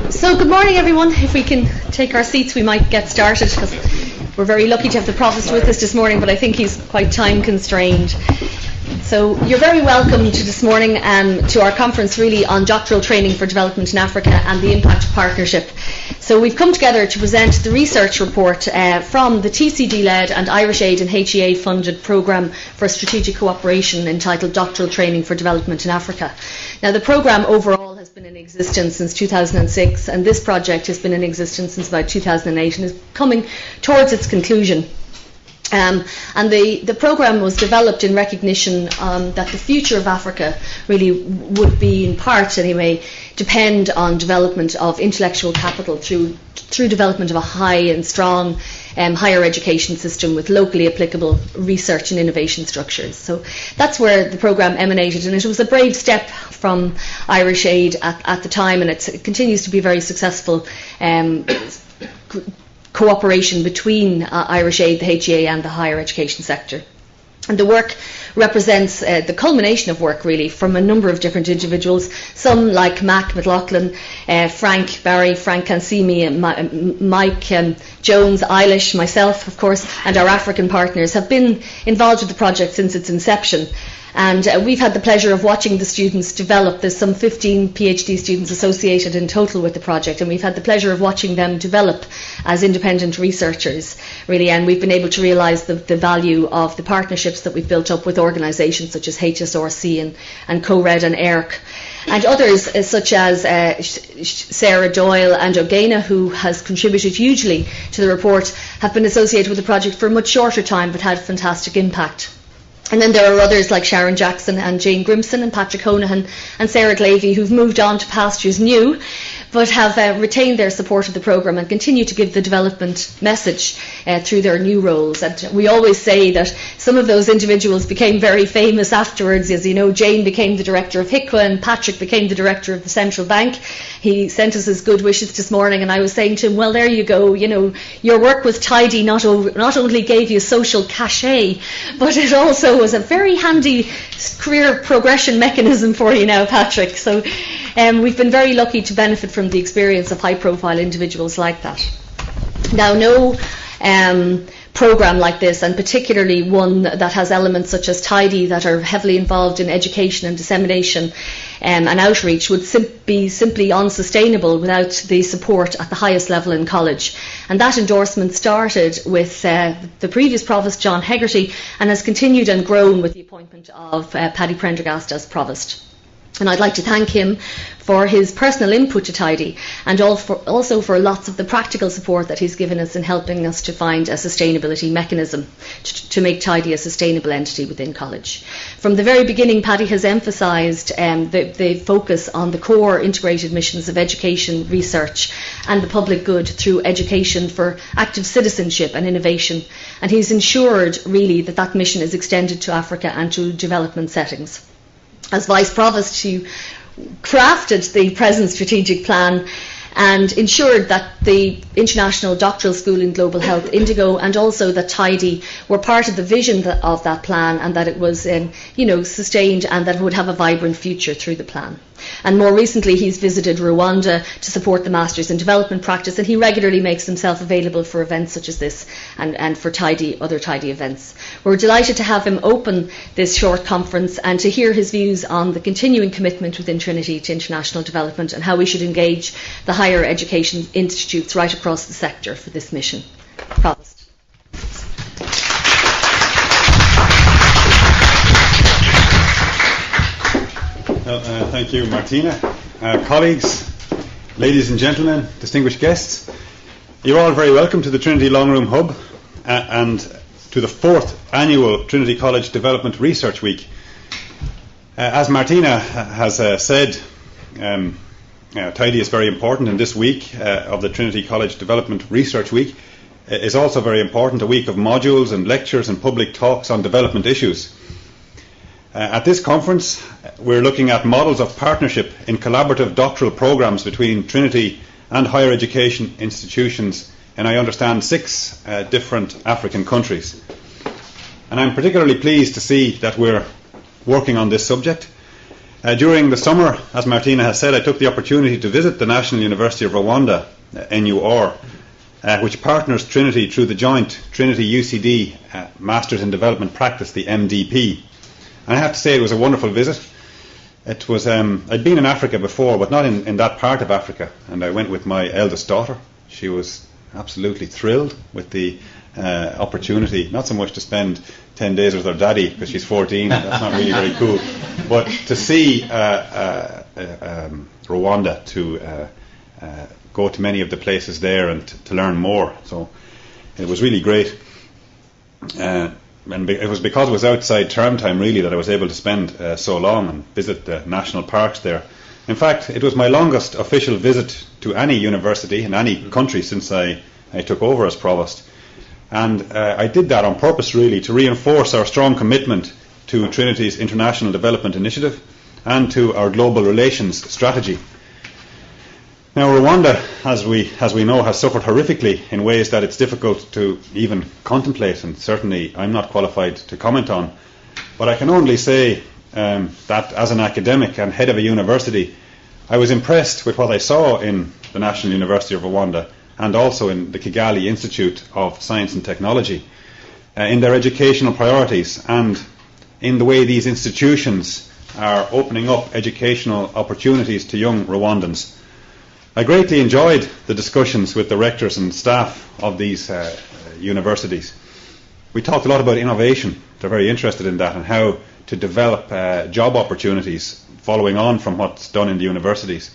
So good morning everyone. If we can take our seats we might get started because we're very lucky to have the Provost with us this morning, but I think he's quite time constrained. So you're very welcome to this morning to our conference really on doctoral training for development in Africa and the impact of partnership. So we've come together to present the research report from the TCD-led and Irish Aid and HEA-funded programme for strategic cooperation entitled Doctoral Training for Development in Africa. Now the programme overall has been in existence since 2006 and this project has been in existence since about 2008 and is coming towards its conclusion. And the programme was developed in recognition that the future of Africa really would be, in part anyway, depend on development of intellectual capital through development of a high and strong higher education system with locally applicable research and innovation structures. So that's where the programme emanated, and it was a brave step from Irish Aid at the time, and it continues to be very successful cooperation between Irish Aid, the HEA and the higher education sector. And the work represents the culmination of work really from a number of different individuals, some like Mac McLaughlin, Frank Barry, Frank Kansimi, Mike Jones, Eilish, myself of course, and our African partners have been involved with the project since its inception. And we've had the pleasure of watching the students develop. There's some 15 PhD students associated in total with the project, and we've had the pleasure of watching them develop as independent researchers, really, and we've been able to realise the value of the partnerships that we've built up with organisations such as HSRC and CoRed and ERC. And others such as Sarah Doyle and Ogena, who has contributed hugely to the report, have been associated with the project for a much shorter time but had fantastic impact. And then there are others like Sharon Jackson and Jane Grimson and Patrick Honohan and Sarah Glavey who've moved on to pastures new but have retained their support of the programme and continue to give the development message through their new roles. And we always say that some of those individuals became very famous afterwards. As you know, Jane became the director of HICWA and Patrick became the director of the Central Bank. He sent us his good wishes this morning, and I was saying to him, well, there you go, you know, your work with TIDI not only gave you social cachet, but it also was a very handy career progression mechanism for you now, Patrick. So we've been very lucky to benefit from the experience of high-profile individuals like that. Now, no programme like this, and particularly one that has elements such as TIDI that are heavily involved in education and dissemination and outreach, would be simply unsustainable without the support at the highest level in college. And that endorsement started with the previous Provost, John Hegarty, and has continued and grown with the appointment of Paddy Prendergast as Provost. And I'd like to thank him for his personal input to TIDI and also for lots of the practical support that he's given us in helping us to find a sustainability mechanism to make TIDI a sustainable entity within college. From the very beginning, Paddy has emphasised the focus on the core integrated missions of education, research and the public good through education for active citizenship and innovation. And he's ensured really that mission is extended to Africa and to development settings. As Vice Provost, he crafted the present strategic plan and ensured that the International Doctoral School in Global Health, Indigo, and also that TIDI were part of the vision of that plan, and that it was sustained and that it would have a vibrant future through the plan. And more recently he's visited Rwanda to support the Masters in Development practice, and he regularly makes himself available for events such as this and for other TIDI events. We're delighted to have him open this short conference and to hear his views on the continuing commitment within Trinity to international development and how we should engage the higher education institutes right across the sector for this mission. Provost. Thank you, Martina. Colleagues, ladies and gentlemen, distinguished guests, you're all very welcome to the Trinity Long Room Hub and to the 4th annual Trinity College Development Research Week. As Martina has said, TIDI is very important, and this week of the Trinity College Development Research Week is also very important, a week of modules and lectures and public talks on development issues. At this conference, we're looking at models of partnership in collaborative doctoral programs between Trinity and higher education institutions in, I understand, 6 different African countries. And I'm particularly pleased to see that we're working on this subject During the summer, as Martina has said, I took the opportunity to visit the National University of Rwanda, NUR, which partners Trinity through the joint Trinity UCD Masters in Development Practice, the MDP. And I have to say it was a wonderful visit. It was I'd been in Africa before, but not in that part of Africa, and I went with my eldest daughter. She was absolutely thrilled with the opportunity, not so much to spend 10 days with her daddy, because she's 14, that's not really very cool, but to see Rwanda, to go to many of the places there and to learn more. So it was really great. And it was because it was outside term time, really, that I was able to spend so long and visit the national parks there. In fact, it was my longest official visit to any university in any country since I took over as Provost. And I did that on purpose, really, to reinforce our strong commitment to Trinity's International Development Initiative and to our global relations strategy. Now, Rwanda, as we know, has suffered horrifically in ways that it's difficult to even contemplate, and certainly I'm not qualified to comment on. But I can only say that as an academic and head of a university, I was impressed with what I saw in the National University of Rwanda and also in the Kigali Institute of Science and Technology, in their educational priorities and in the way these institutions are opening up educational opportunities to young Rwandans. I greatly enjoyed the discussions with the rectors and staff of these universities. We talked a lot about innovation. They're very interested in that and how to develop job opportunities following on from what's done in the universities.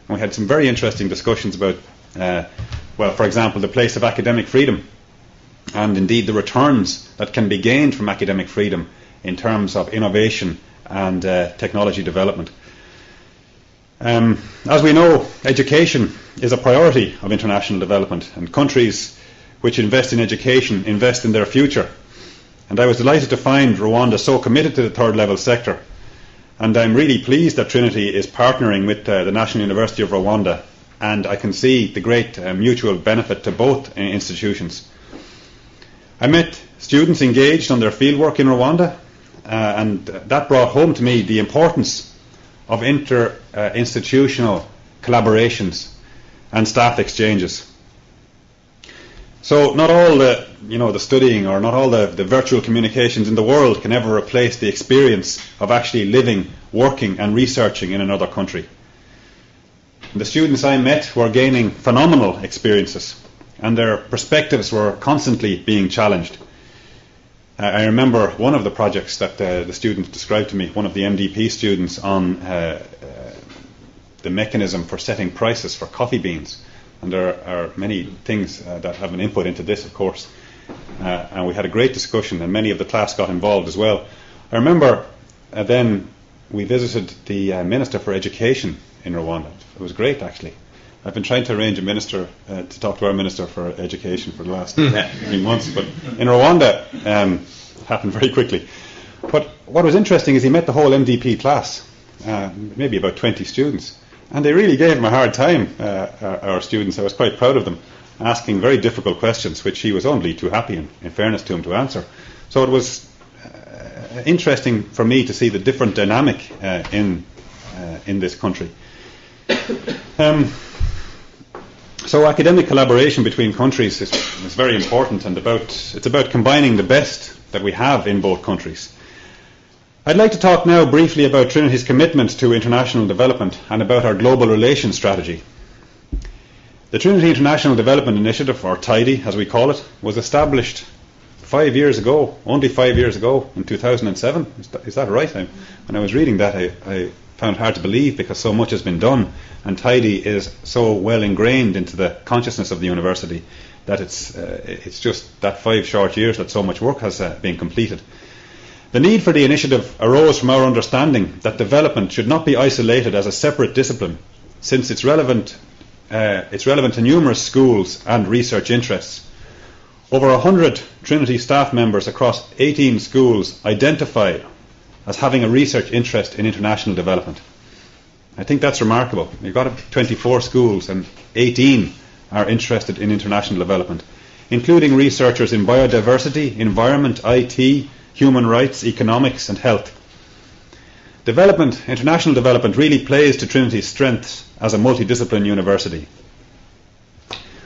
And we had some very interesting discussions about, for example, the place of academic freedom and indeed the returns that can be gained from academic freedom in terms of innovation and technology development. As we know, education is a priority of international development, and countries which invest in education invest in their future. And I was delighted to find Rwanda so committed to the third level sector. And I'm really pleased that Trinity is partnering with the National University of Rwanda, and I can see the great mutual benefit to both institutions. I met students engaged on their fieldwork in Rwanda, and that brought home to me the importance of inter-institutional collaborations and staff exchanges. So not all the studying or not all the virtual communications in the world can ever replace the experience of actually living, working and researching in another country. The students I met were gaining phenomenal experiences, and their perspectives were constantly being challenged. I remember one of the projects that the students described to me, one of the MDP students, on the mechanism for setting prices for coffee beans. And there are many things that have an input into this, of course. And we had a great discussion, and many of the class got involved as well. I remember then we visited the Minister for Education in Rwanda. It was great, actually. I've been trying to arrange a minister to talk to our Minister for Education for the last 3 months, but in Rwanda it happened very quickly. But what was interesting is he met the whole MDP class, maybe about 20 students, and they really gave him a hard time, our students. I was quite proud of them, asking very difficult questions, which he was only too happy, in fairness to him, to answer. So it was interesting for me to see the different dynamic in this country. So academic collaboration between countries is very important, and it's about combining the best that we have in both countries. I'd like to talk now briefly about Trinity's commitment to international development and about our global relations strategy. The Trinity International Development Initiative, or TIDI as we call it, was established 5 years ago, only 5 years ago, in 2007. Is that right? When I was reading that, I found it hard to believe, because so much has been done, and TIDI is so well ingrained into the consciousness of the university that it's just that 5 short years that so much work has been completed. The need for the initiative arose from our understanding that development should not be isolated as a separate discipline, since it's relevant to numerous schools and research interests. Over 100 Trinity staff members across 18 schools identify as having a research interest in international development. I think that's remarkable. We've got 24 schools and 18 are interested in international development, including researchers in biodiversity, environment, IT, human rights, economics and health. international development really plays to Trinity's strengths as a multidiscipline university.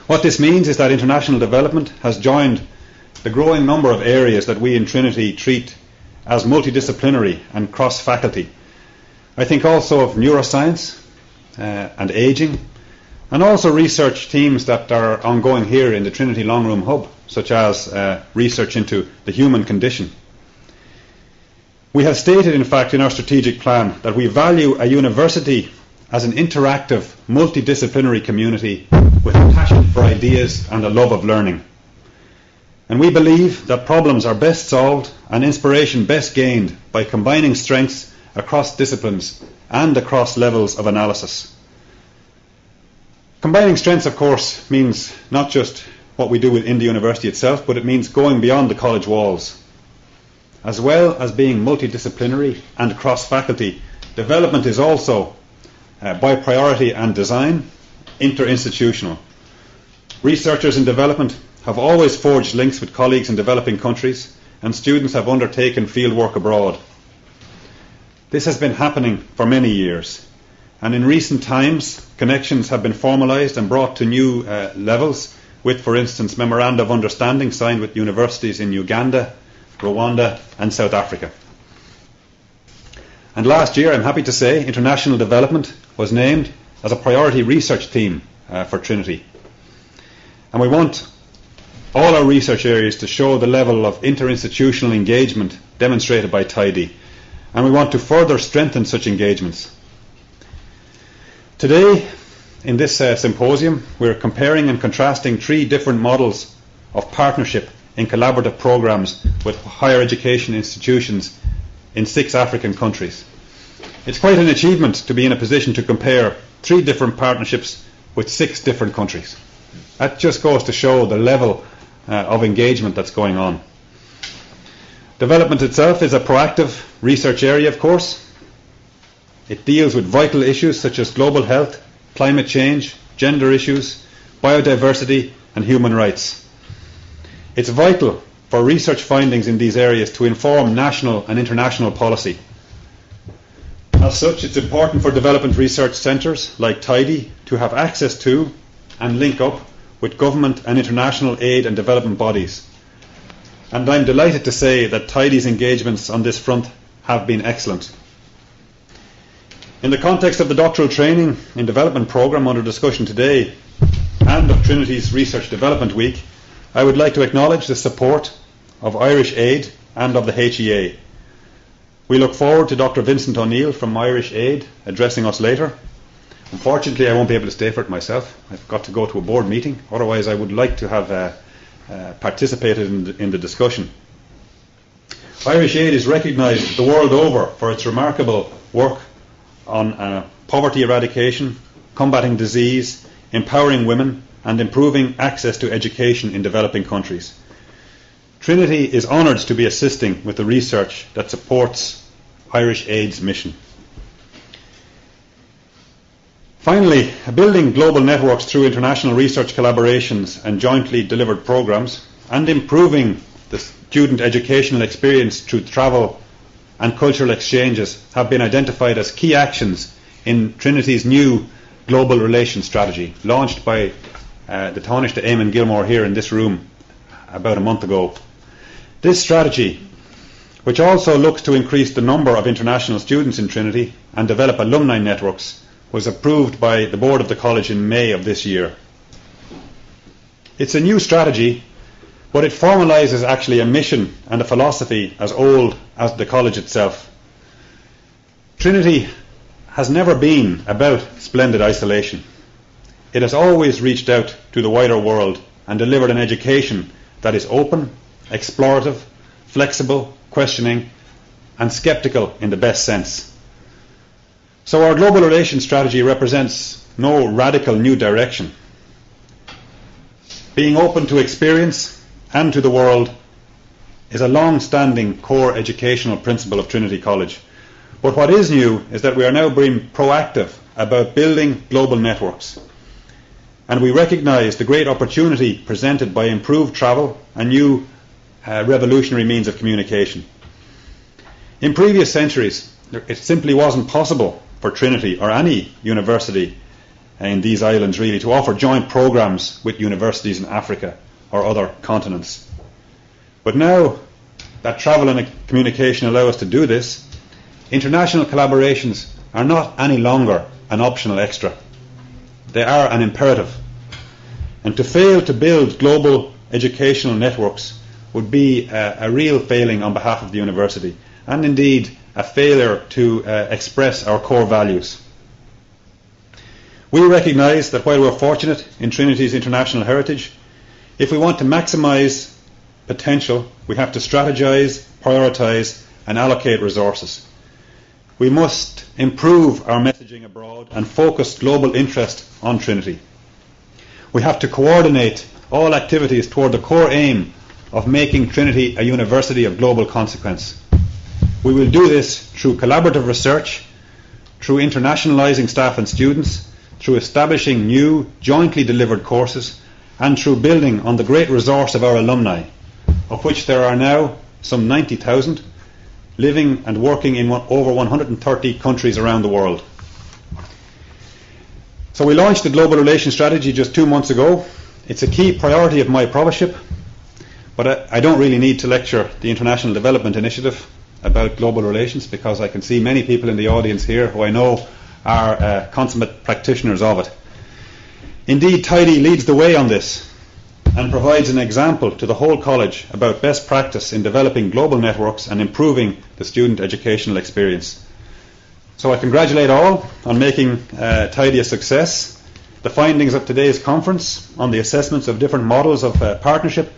What this means is that international development has joined the growing number of areas that we in Trinity treat as multidisciplinary and cross-faculty. I think also of neuroscience and ageing, and also research teams that are ongoing here in the Trinity Long Room Hub, such as research into the human condition. We have stated, in fact, in our strategic plan that we value a university as an interactive, multidisciplinary community with a passion for ideas and a love of learning. And we believe that problems are best solved and inspiration best gained by combining strengths across disciplines and across levels of analysis. Combining strengths, of course, means not just what we do within the university itself, but it means going beyond the college walls. As well as being multidisciplinary and cross-faculty, development is also, by priority and design, interinstitutional. Researchers in development have always forged links with colleagues in developing countries, and students have undertaken fieldwork abroad. This has been happening for many years, and in recent times, connections have been formalised and brought to new levels with, for instance, memoranda of understanding signed with universities in Uganda, Rwanda and South Africa. And last year, I'm happy to say, international development was named as a priority research theme for Trinity. And we want all our research areas to show the level of interinstitutional engagement demonstrated by TIDI, and we want to further strengthen such engagements. Today, in this symposium, we're comparing and contrasting 3 different models of partnership in collaborative programs with higher education institutions in 6 African countries. It's quite an achievement to be in a position to compare 3 different partnerships with 6 different countries. That just goes to show the level of engagement that's going on. Development itself is a proactive research area, of course. It deals with vital issues such as global health, climate change, gender issues, biodiversity and human rights. It's vital for research findings in these areas to inform national and international policy. As such, it's important for development research centres like TIDI to have access to and link up with government and international aid and development bodies. And I'm delighted to say that TIDI's engagements on this front have been excellent. In the context of the Doctoral Training in Development programme under discussion today and of Trinity's Research Development Week, I would like to acknowledge the support of Irish Aid and of the HEA. We look forward to Dr. Vincent O'Neill from Irish Aid addressing us later. Unfortunately, I won't be able to stay for it myself. I've got to go to a board meeting. Otherwise, I would like to have participated in the discussion. Irish Aid is recognised the world over for its remarkable work on poverty eradication, combating disease, empowering women, and improving access to education in developing countries. Trinity is honoured to be assisting with the research that supports Irish Aid's mission. Finally, building global networks through international research collaborations and jointly delivered programs, and improving the student educational experience through travel and cultural exchanges have been identified as key actions in Trinity's new global relations strategy, launched by the Taoiseach Eamon Gilmore here in this room about a month ago. This strategy, which also looks to increase the number of international students in Trinity and develop alumni networks, was approved by the board of the college in May of this year. It's a new strategy, but it formalises actually a mission and a philosophy as old as the college itself. Trinity has never been about splendid isolation. It has always reached out to the wider world and delivered an education that is open, explorative, flexible, questioning, and sceptical in the best sense. So our global relations strategy represents no radical new direction. Being open to experience and to the world is a long-standing core educational principle of Trinity College. But what is new is that we are now being proactive about building global networks. And we recognise the great opportunity presented by improved travel and new revolutionary means of communication. In previous centuries, It simply wasn't possible for Trinity or any university in these islands really to offer joint programs with universities in Africa or other continents. But now that travel and communication allow us to do this, international collaborations are not any longer an optional extra. They are an imperative. And to fail to build global educational networks would be a real failing on behalf of the university, and indeed a failure to express our core values. We recognise that while we're fortunate in Trinity's international heritage, if we want to maximise potential, we have to strategise, prioritise and allocate resources. We must improve our messaging abroad and focus global interest on Trinity. We have to coordinate all activities toward the core aim of making Trinity a university of global consequence. We will do this through collaborative research, through internationalising staff and students, through establishing new jointly delivered courses, and through building on the great resource of our alumni, of which there are now some 90,000, living and working in over 130 countries around the world. So we launched the Global Relations Strategy just 2 months ago. It's a key priority of my Professorship, but I don't really need to lecture the International Development Initiative about global relations, because I can see many people in the audience here who I know are consummate practitioners of it. Indeed, TIDI leads the way on this and provides an example to the whole college about best practice in developing global networks and improving the student educational experience. So I congratulate all on making TIDI a success. The findings of today's conference on the assessments of different models of partnership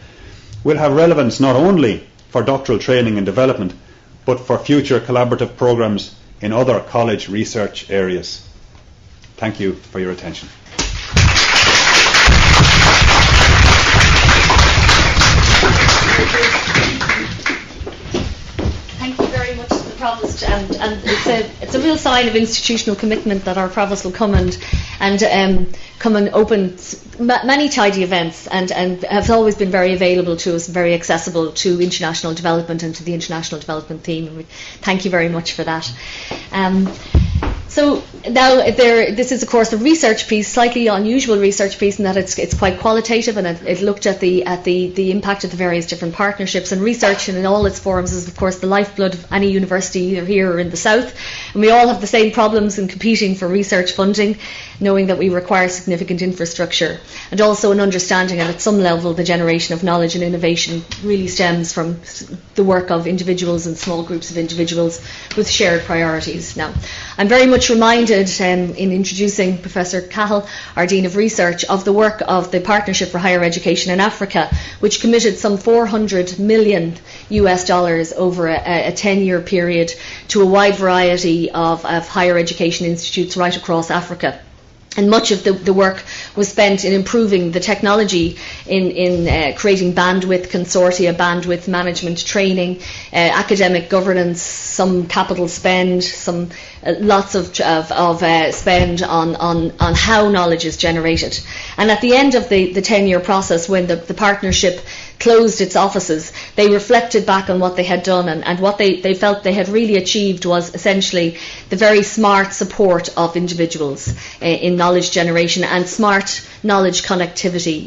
will have relevance not only for doctoral training and development, but for future collaborative programs in other college research areas. Thank you for your attention. Thank you very much to the Provost, and it's a real sign of institutional commitment that our Provost will come and open many TIDI events and has always been very available to us, very accessible to international development and to the international development theme. Thank you very much for that. So now this is of course a research piece, slightly unusual research piece in that it's quite qualitative, and it looked at the impact of the various different partnerships, and research in all its forms is of course the lifeblood of any university either here or in the south, and we all have the same problems in competing for research funding, knowing that we require significant infrastructure and also an understanding, and at some level the generation of knowledge and innovation really stems from the work of individuals and small groups of individuals with shared priorities. Now, I'm very much reminded in introducing Professor Cahill, our Dean of Research, of the work of the Partnership for Higher Education in Africa, which committed some $400 million over a 10-year period to a wide variety of higher education institutes right across Africa. And much of the work was spent in improving the technology, in creating bandwidth consortia, bandwidth management training, academic governance, some capital spend, some lots of spend on how knowledge is generated. And at the end of the 10-year process, when the partnership closed its offices, they reflected back on what they had done, and what they felt they had really achieved was essentially the very smart support of individuals in knowledge generation and smart knowledge connectivity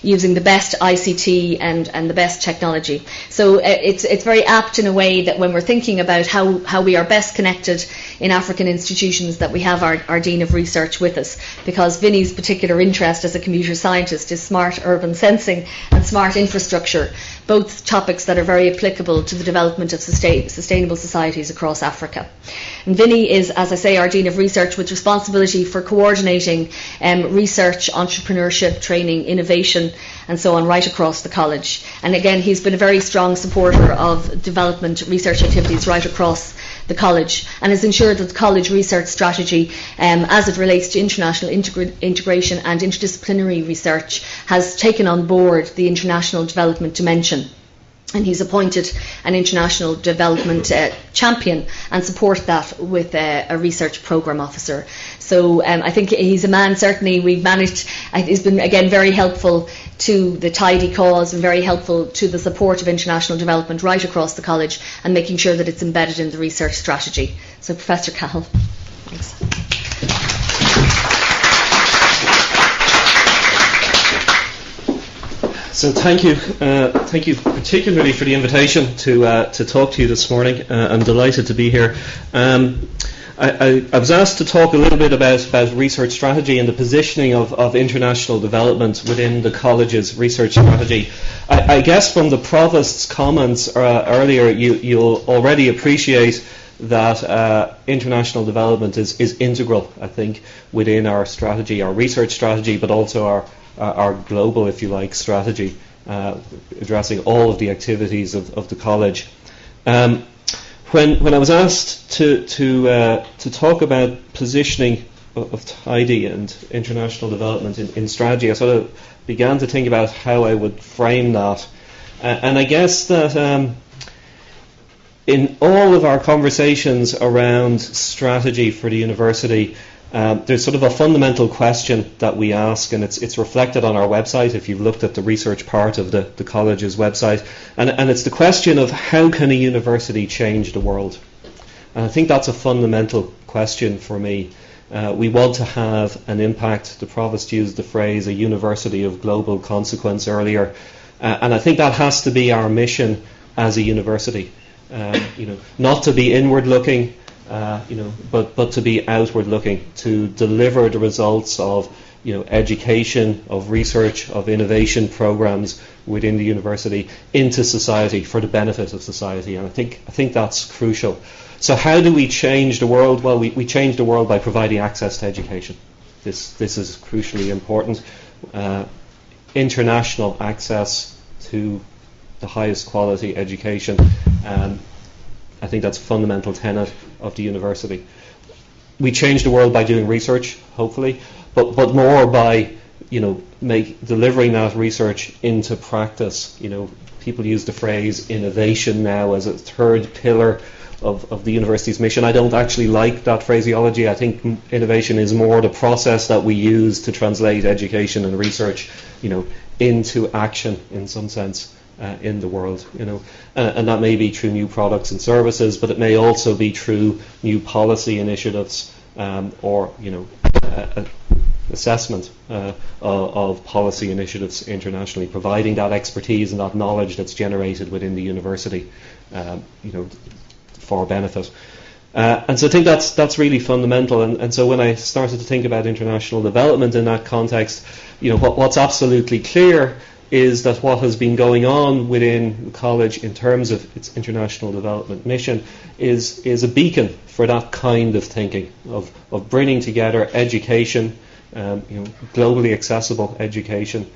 using the best ICT and the best technology. So it's very apt in a way that when we're thinking about how we are best connected in African institutions, that we have our Dean of Research with us, because Vinny's particular interest as a computer scientist is smart urban sensing and smart infrastructure, both topics that are very applicable to the development of sustainable societies across Africa. And Vinny is, as I say, our Dean of Research with responsibility for coordinating research, entrepreneurship, training, innovation and so on right across the college. And again, he's been a very strong supporter of development research activities right across the college, and has ensured that the college research strategy, as it relates to international integration and interdisciplinary research, has taken on board the international development dimension. And he's appointed an international development champion and supported that with a research programme officer. So I think he's a man, certainly, we've managed, he's been, again, very helpful to the TIDI cause and very helpful to the support of international development right across the college and making sure that it's embedded in the research strategy. So Professor Cahill, thanks. So thank you particularly for the invitation to talk to you this morning. I'm delighted to be here. I was asked to talk a little bit about research strategy and the positioning of international development within the college's research strategy. I guess from the Provost's comments earlier, you'll already appreciate that international development is integral, I think, within our strategy, our research strategy, but also our global, if you like, strategy, addressing all of the activities of the college. When I was asked to talk about positioning of TIDI and international development in strategy, I sort of began to think about how I would frame that. And I guess that in all of our conversations around strategy for the university, there's sort of a fundamental question that we ask, and it's reflected on our website if you've looked at the research part of the college's website, and it's the question of how can a university change the world? And I think that's a fundamental question for me. We want to have an impact. The Provost used the phrase a university of global consequence earlier, and I think that has to be our mission as a university. Not to be inward looking, but to be outward looking, to deliver the results of education, of research, of innovation programs within the university into society for the benefit of society. And I think that's crucial. So how do we change the world? Well, we change the world by providing access to education. This is crucially important. International access to the highest quality education. I think that's a fundamental tenet of the university. We change the world by doing research, hopefully, but more by delivering that research into practice. People use the phrase innovation now as a third pillar of the university's mission. I don't actually like that phraseology. I think innovation is more the process that we use to translate education and research, into action in some sense. In the world, and that may be through new products and services, but it may also be through new policy initiatives or assessment of policy initiatives internationally, providing that expertise and that knowledge that's generated within the university, for benefit. And so I think that's really fundamental. And so when I started to think about international development in that context, what's absolutely clear is that what has been going on within the college in terms of its international development mission is a beacon for that kind of thinking, of bringing together education, globally accessible education,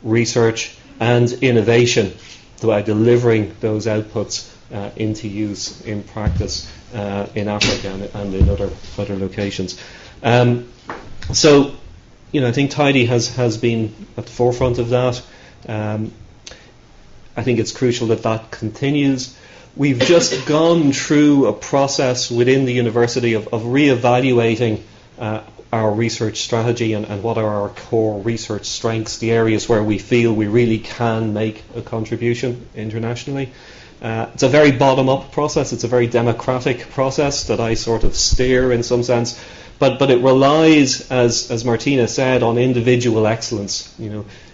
research and innovation by delivering those outputs into use in practice in Africa and in other locations. So I think TIDI has been at the forefront of that. I think it's crucial that continues. We've just gone through a process within the university of re-evaluating our research strategy and what are our core research strengths, the areas where we feel we really can make a contribution internationally. It's a very bottom-up process. It's a very democratic process that I sort of steer in some sense, but it relies, as Martina said, on individual excellence.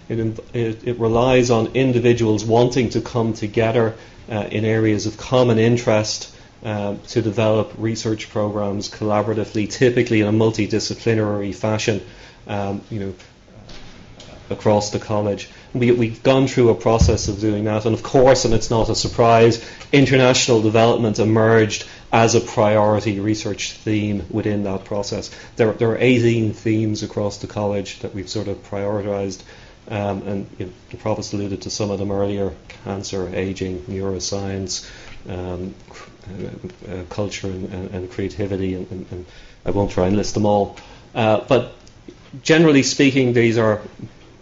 It relies on individuals wanting to come together in areas of common interest to develop research programs collaboratively, typically in a multidisciplinary fashion, across the college. We've gone through a process of doing that, and of course, and it's not a surprise, international development emerged as a priority research theme within that process. There are 18 themes across the college that we've sort of prioritised. And the Provost alluded to some of them earlier: cancer, aging, neuroscience, culture and creativity, and I won't try and list them all. But generally speaking, these are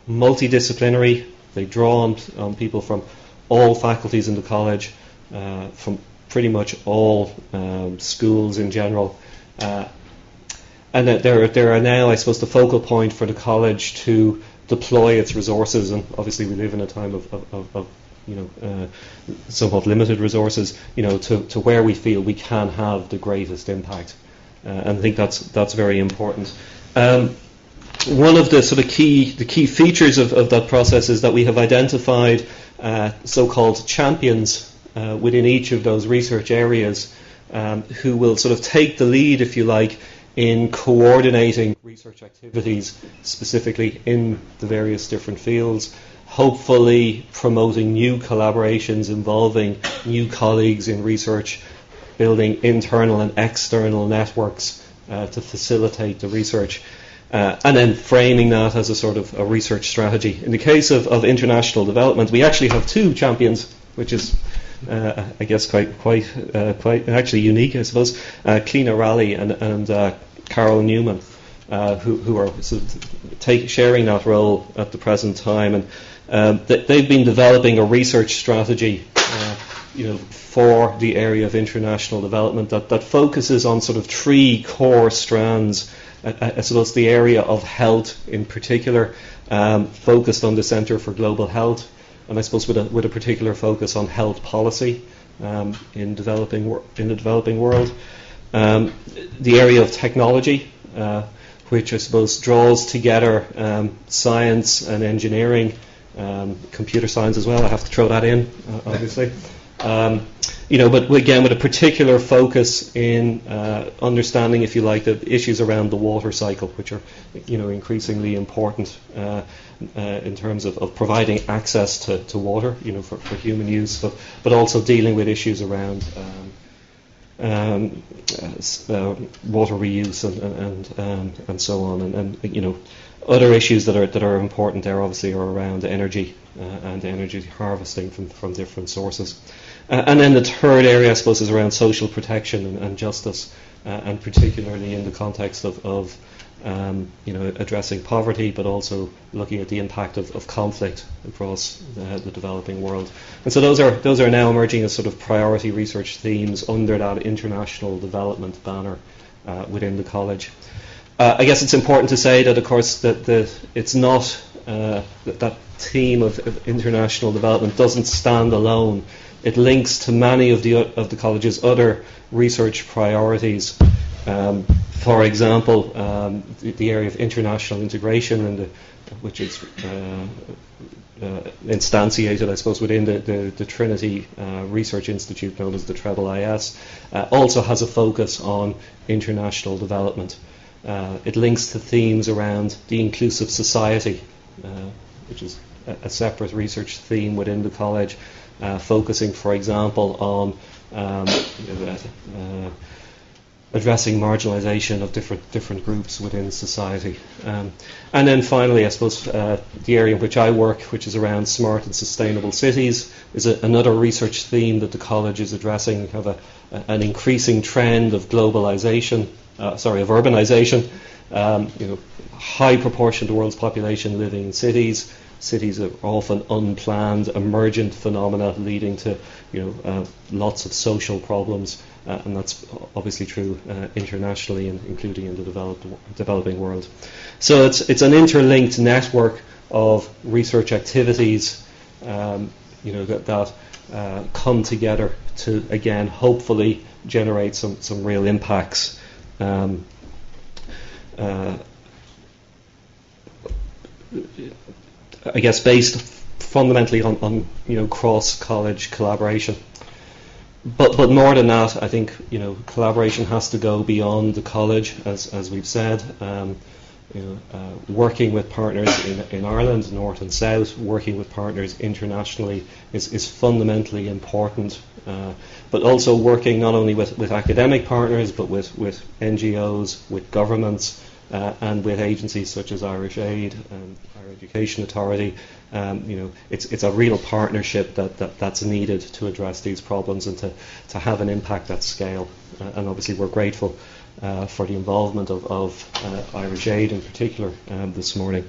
multidisciplinary. They draw on people from all faculties in the college, from pretty much all schools in general. And that there are now, I suppose, the focal point for the college to deploy its resources, and obviously we live in a time of somewhat limited resources, to where we feel we can have the greatest impact. And I think that's very important. One of the sort of key features of that process is that we have identified so-called champions within each of those research areas, who will sort of take the lead, if you like, in coordinating research activities specifically in the various different fields, hopefully promoting new collaborations involving new colleagues in research, building internal and external networks to facilitate the research, and then framing that as a sort of a research strategy. In the case of international development, we actually have two champions, which is I guess quite actually unique, I suppose. Cliona Raleigh and Carol Newman, who are sort of sharing that role at the present time, and they've been developing a research strategy, for the area of international development that focuses on sort of three core strands. I suppose the area of health in particular, focused on the Centre for Global Health, and I suppose with a particular focus on health policy in the developing world. The area of technology, which I suppose draws together science and engineering, computer science as well. I have to throw that in, obviously. But again, with a particular focus in understanding, if you like, the issues around the water cycle, which are, increasingly important in terms of providing access to water, for human use, but also dealing with issues around water reuse and so on, and other issues that are important there obviously are around energy and energy harvesting from different sources. And then the third area, I suppose, is around social protection and justice, and particularly in the context of addressing poverty, but also looking at the impact of conflict across the developing world. And so those are now emerging as sort of priority research themes under that international development banner within the college. I guess it's important to say that, of course, that it's not that theme of international development doesn't stand alone. It links to many of the college's other research priorities. For example, the area of international integration, which is instantiated, I suppose, within the Trinity Research Institute, known as the IIIS, also has a focus on international development. It links to themes around the inclusive society, which is a separate research theme within the college, focusing, for example, on addressing marginalisation of different groups within society. And then finally, I suppose, the area in which I work, which is around smart and sustainable cities, is another research theme that the college is addressing. We have an increasing trend of urbanisation. High proportion of the world's population living in cities. Cities are often unplanned, emergent phenomena leading to lots of social problems, and that's obviously true internationally, and including in the developing world. So it's an interlinked network of research activities, that come together to, again, hopefully generate some real impacts. I guess based fundamentally on cross-college collaboration. But more than that, I think collaboration has to go beyond the college, as we've said. Working with partners in Ireland, North and South, working with partners internationally is fundamentally important. But also working not only with academic partners, but with NGOs, with governments, and with agencies such as Irish Aid and Higher Education Authority. It's a real partnership that's needed to address these problems and to have an impact at scale. And obviously we're grateful for the involvement of Irish Aid in particular this morning.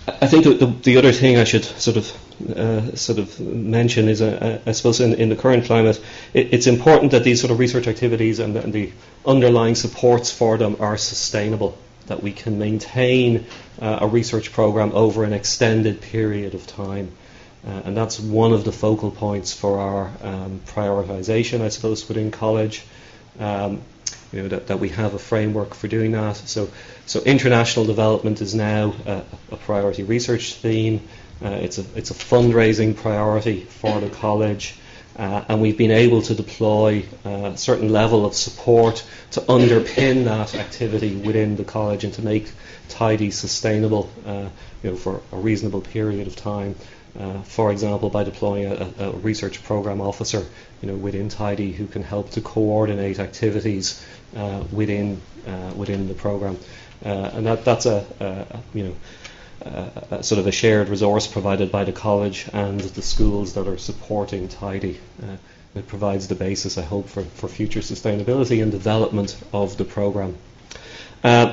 I think the other thing I should sort of mention is, I suppose, in the current climate, it's important that these sort of research activities and the underlying supports for them are sustainable, that we can maintain a research program over an extended period of time. And that's one of the focal points for our prioritisation, I suppose, within college. That we have a framework for doing that. So international development is now a priority research theme. It's a fundraising priority for the college, and we've been able to deploy a certain level of support to underpin that activity within the college and to make TIDI sustainable, for a reasonable period of time. For example, by deploying a research program officer, within TIDI who can help to coordinate activities within the program, and that's a sort of a shared resource provided by the college and the schools that are supporting TIDI. It provides the basis, I hope, for future sustainability and development of the program.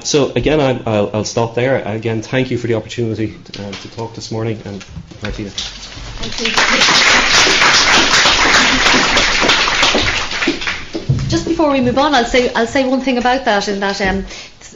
So again, I'll stop there. Again, thank you for the opportunity to talk this morning, and Martina. Thank you. Just before we move on, I'll say one thing about that, in that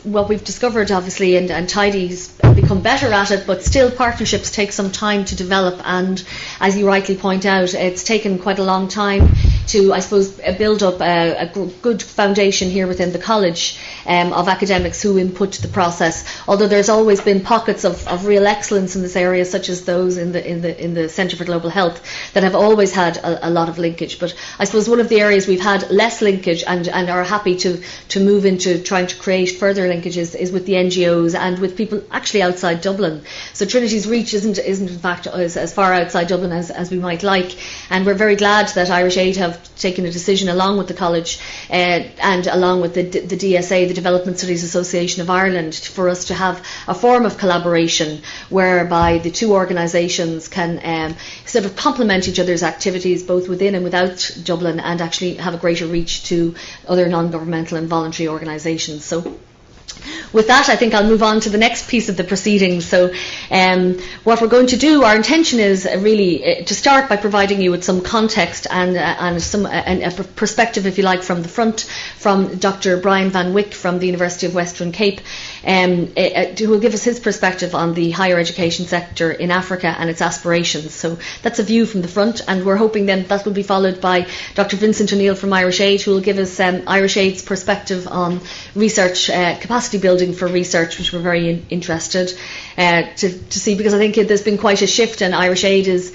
what we've discovered, obviously, and TIDI's become better at it, but still partnerships take some time to develop, and as you rightly point out, it's taken quite a long time to, I suppose, build up a good foundation here within the college of academics who input the process. Although there's always been pockets of real excellence in this area, such as those in the Centre for Global Health, that have always had a lot of linkage. But I suppose one of the areas we've had less linkage and are happy to move into trying to create further linkages is with the NGOs and with people actually outside Dublin. So Trinity's reach isn't in fact as far outside Dublin as we might like, and we're very glad that Irish Aid have taken a decision along with the college and along with the DSA, the Development Studies Association of Ireland, for us to have a form of collaboration whereby the two organisations can sort of complement each other's activities both within and without Dublin, and actually have a greater reach to other non-governmental and voluntary organisations. So with that, I think I'll move on to the next piece of the proceedings. So what we're going to do, our intention is really to start by providing you with some context and a perspective, if you like, from the front, from Dr. Brian Van Wyck from the University of Western Cape, who will give us his perspective on the higher education sector in Africa and its aspirations. So that's a view from the front, and we're hoping then that will be followed by Dr. Vincent O'Neill from Irish Aid, who will give us Irish Aid's perspective on research capacity building for research, which we're very interested to see, because I think there's been quite a shift, and Irish Aid is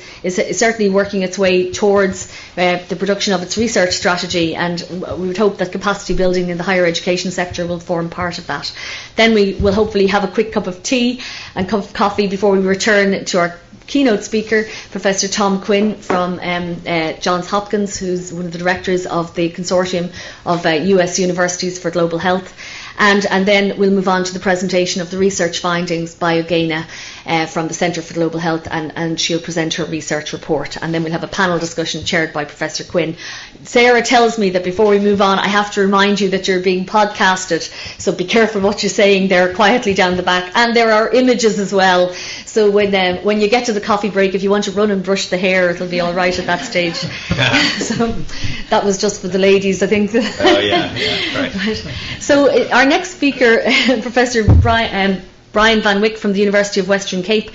certainly working its way towards the production of its research strategy, and we would hope that capacity building in the higher education sector will form part of that. Then we will hopefully have a quick cup of tea and cup of coffee before we return to our keynote speaker, Professor Tom Quinn from Johns Hopkins, who's one of the directors of the consortium of US universities for global health. And then we'll move on to the presentation of the research findings by Ogena from the Centre for Global Health, and she'll present her research report. And then we'll have a panel discussion chaired by Professor Quinn. Sarah tells me that before we move on, I have to remind you that you're being podcasted, so be careful what you're saying there quietly down the back. And there are images as well, so when you get to the coffee break, if you want to run and brush the hair, it'll be all right at that stage. So that was just for the ladies, I think. Oh, yeah, right. So our next speaker, Professor Brian Van Wyck from the University of Western Cape,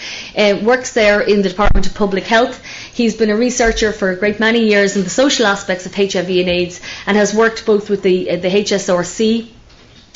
works there in the Department of Public Health. He's been a researcher for a great many years in the social aspects of HIV and AIDS, and has worked both with the HSRC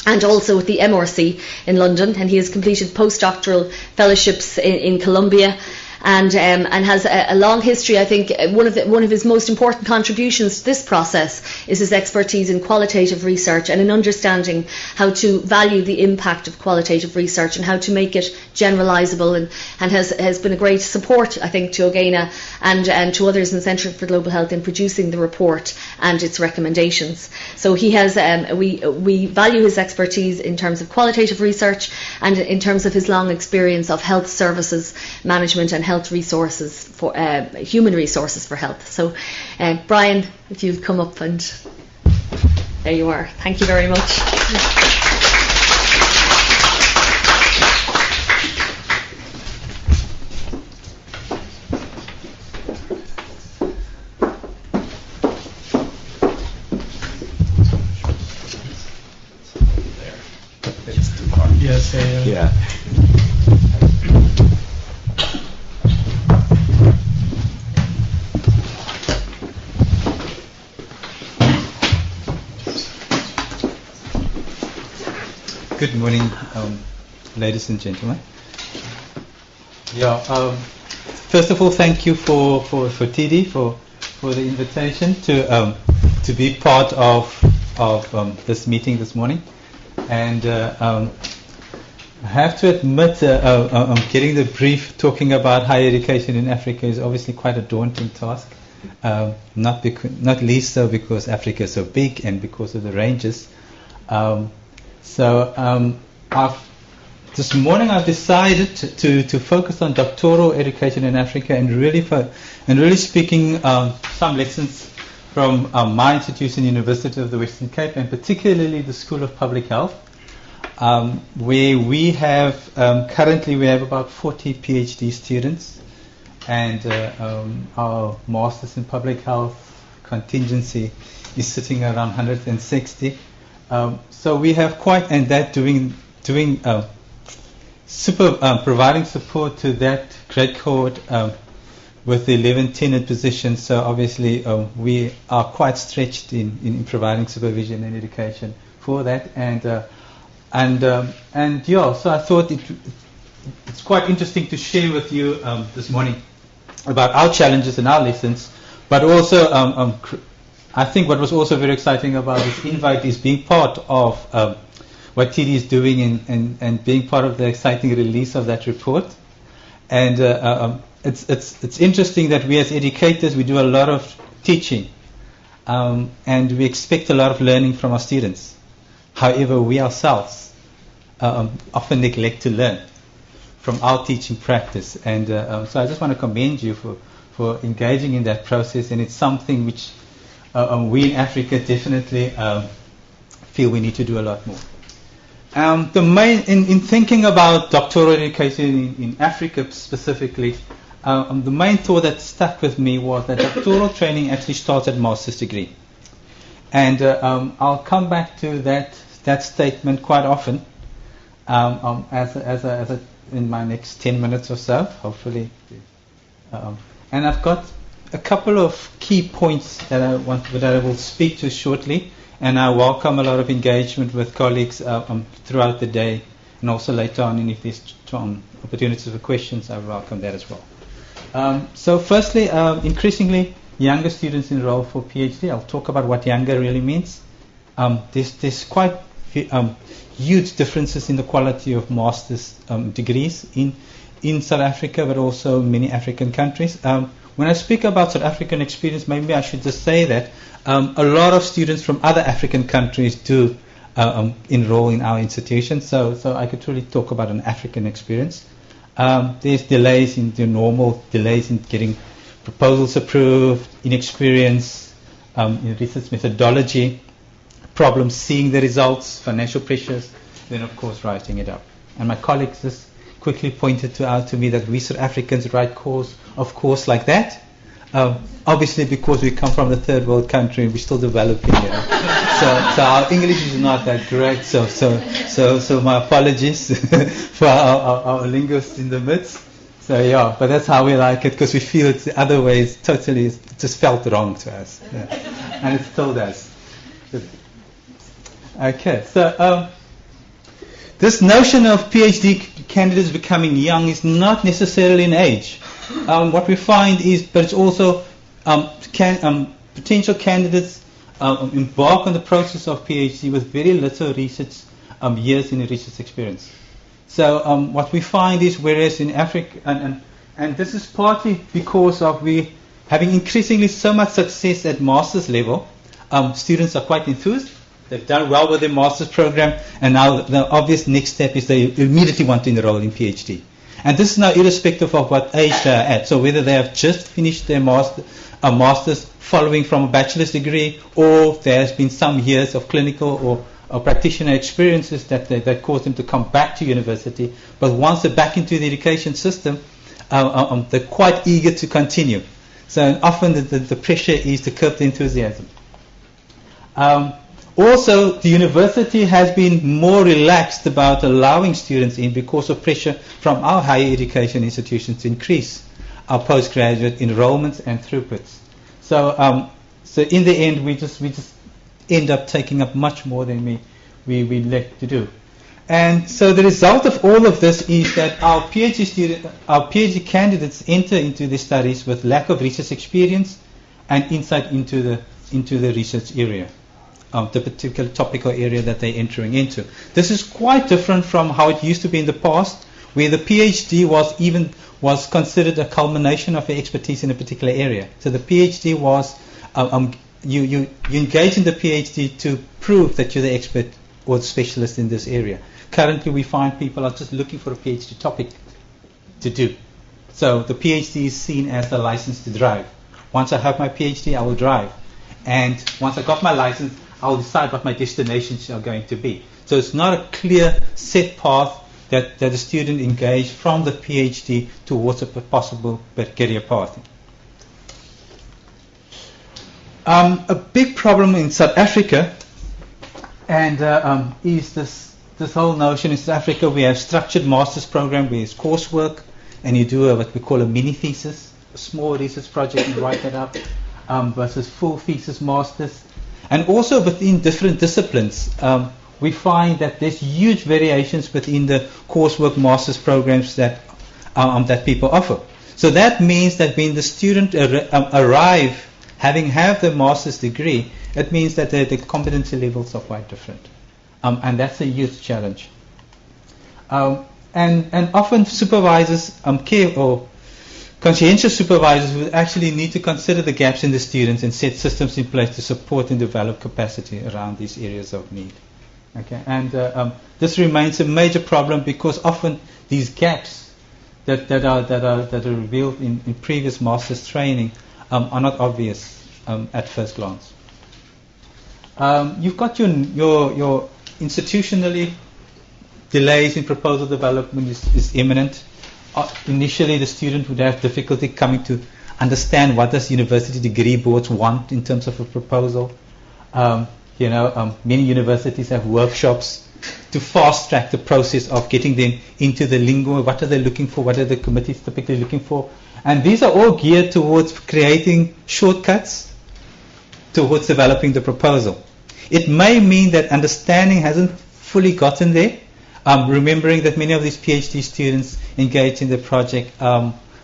and also with the MRC in London, and he has completed postdoctoral fellowships in Colombia. And has a long history. I think one of his most important contributions to this process is his expertise in qualitative research and in understanding how to value the impact of qualitative research and how to make it generalisable, and has been a great support, I think, to Ogena and to others in the Centre for Global Health in producing the report and its recommendations. So he has we value his expertise in terms of qualitative research and in terms of his long experience of health services management and health resources for human resources for health. So Brian, if you'll come up, and there you are. Thank you very much. It's too hard. Yes. Yeah. Good morning, ladies and gentlemen. First of all, thank you for TIDI for the invitation to be part of this meeting this morning. And I have to admit, getting the brief talking about higher education in Africa is obviously quite a daunting task. Not least so because Africa is so big and because of the ranges. This morning I've decided to focus on doctoral education in Africa and really speaking some lessons from my institution, University of the Western Cape, and particularly the School of Public Health, where we have currently we have about 40 PhD students, and our Masters in Public Health contingency is sitting around 160. So we have quite, and that doing providing support to that great cohort with the 11 tenured positions. So obviously we are quite stretched in providing supervision and education for that. So I thought it's quite interesting to share with you this morning about our challenges and our lessons, but also I think what was also very exciting about this invite is being part of what TIDI is doing and being part of the exciting release of that report. And it's interesting that we as educators, we do a lot of teaching and we expect a lot of learning from our students. However, we ourselves often neglect to learn from our teaching practice. And so I just want to commend you for engaging in that process, and it's something which we in Africa definitely feel we need to do a lot more. In thinking about doctoral education in Africa specifically, the main thought that stuck with me was that doctoral training actually starts at master's degree. And I'll come back to that statement quite often in my next 10 minutes or so, hopefully. And I've got a couple of key points that I will speak to shortly, and I welcome a lot of engagement with colleagues throughout the day, and also later on, and if there's opportunities for questions, I welcome that as well. So firstly, increasingly younger students enroll for PhD. I'll talk about what younger really means. There's quite huge differences in the quality of master's degrees in South Africa, but also many African countries. When I speak about South African experience, maybe I should just say that a lot of students from other African countries do enroll in our institution, so I could really talk about an African experience. There's delays in the normal delays in getting proposals approved, inexperience, in research methodology, problems seeing the results, financial pressures, then of course writing it up. And my colleagues just quickly pointed out to me that we South Africans write course like that. Obviously, because we come from the third world country, we're still developing. So our English is not that great. So my apologies for our linguists in the midst. So yeah, but that's how we like it, because we feel it's the other way. It's totally, it just felt wrong to us, and it still does. Okay, so this notion of PhD candidates becoming young is not necessarily an age. What we find is, but it's also potential candidates embark on the process of PhD with very little research years in research experience. So what we find is, whereas in Africa, and this is partly because of we having increasingly so much success at master's level, students are quite enthused. They've done well with their master's program, and now the obvious next step is they immediately want to enroll in PhD. And this is now irrespective of what age they are at. So whether they have just finished their master's following from a bachelor's degree, or there has been some years of clinical or practitioner experiences that cause them to come back to university. But once they're back into the education system, they're quite eager to continue. So often the pressure is to curb the enthusiasm. Also, the university has been more relaxed about allowing students in because of pressure from our higher education institutions to increase our postgraduate enrollments and throughputs. So, so in the end, we just end up taking up much more than we like to do. And so the result of all of this is that our PhD candidates enter into the studies with lack of research experience and insight into the research area, the particular topical area that they're entering into. This is quite different from how it used to be in the past, where the PhD was considered a culmination of your expertise in a particular area. So the PhD was you engage in the PhD to prove that you're the expert or the specialist in this area. Currently, we find people are just looking for a PhD topic to do. So the PhD is seen as the license to drive. Once I have my PhD, I will drive. And once I got my license, I'll decide what my destinations are going to be. So it's not a clear set path that the student engaged from the PhD towards a possible career path. A big problem in South Africa and is this whole notion in South Africa. We have structured master's program where it's coursework and you do what we call a mini thesis, a small research project and write that up, versus full thesis masters. And also within different disciplines, we find that there's huge variations within the coursework master's programs that people offer. So that means that when the student arrive having have the master's degree, it means that the competency levels are quite different. And that's a huge challenge. And often supervisors, or conscientious supervisors would actually need to consider the gaps in the students and set systems in place to support and develop capacity around these areas of need. Okay, and this remains a major problem because often these gaps that are revealed in previous master's training are not obvious at first glance. You've got your institutionally delays in proposal development is imminent. Initially, the student would have difficulty coming to understand what does university degree boards want in terms of a proposal. Many universities have workshops to fast track the process of getting them into the lingo. What are they looking for? What are the committees typically looking for? And these are all geared towards creating shortcuts towards developing the proposal. It may mean that understanding hasn't fully gotten there, remembering that many of these PhD students engaged in the project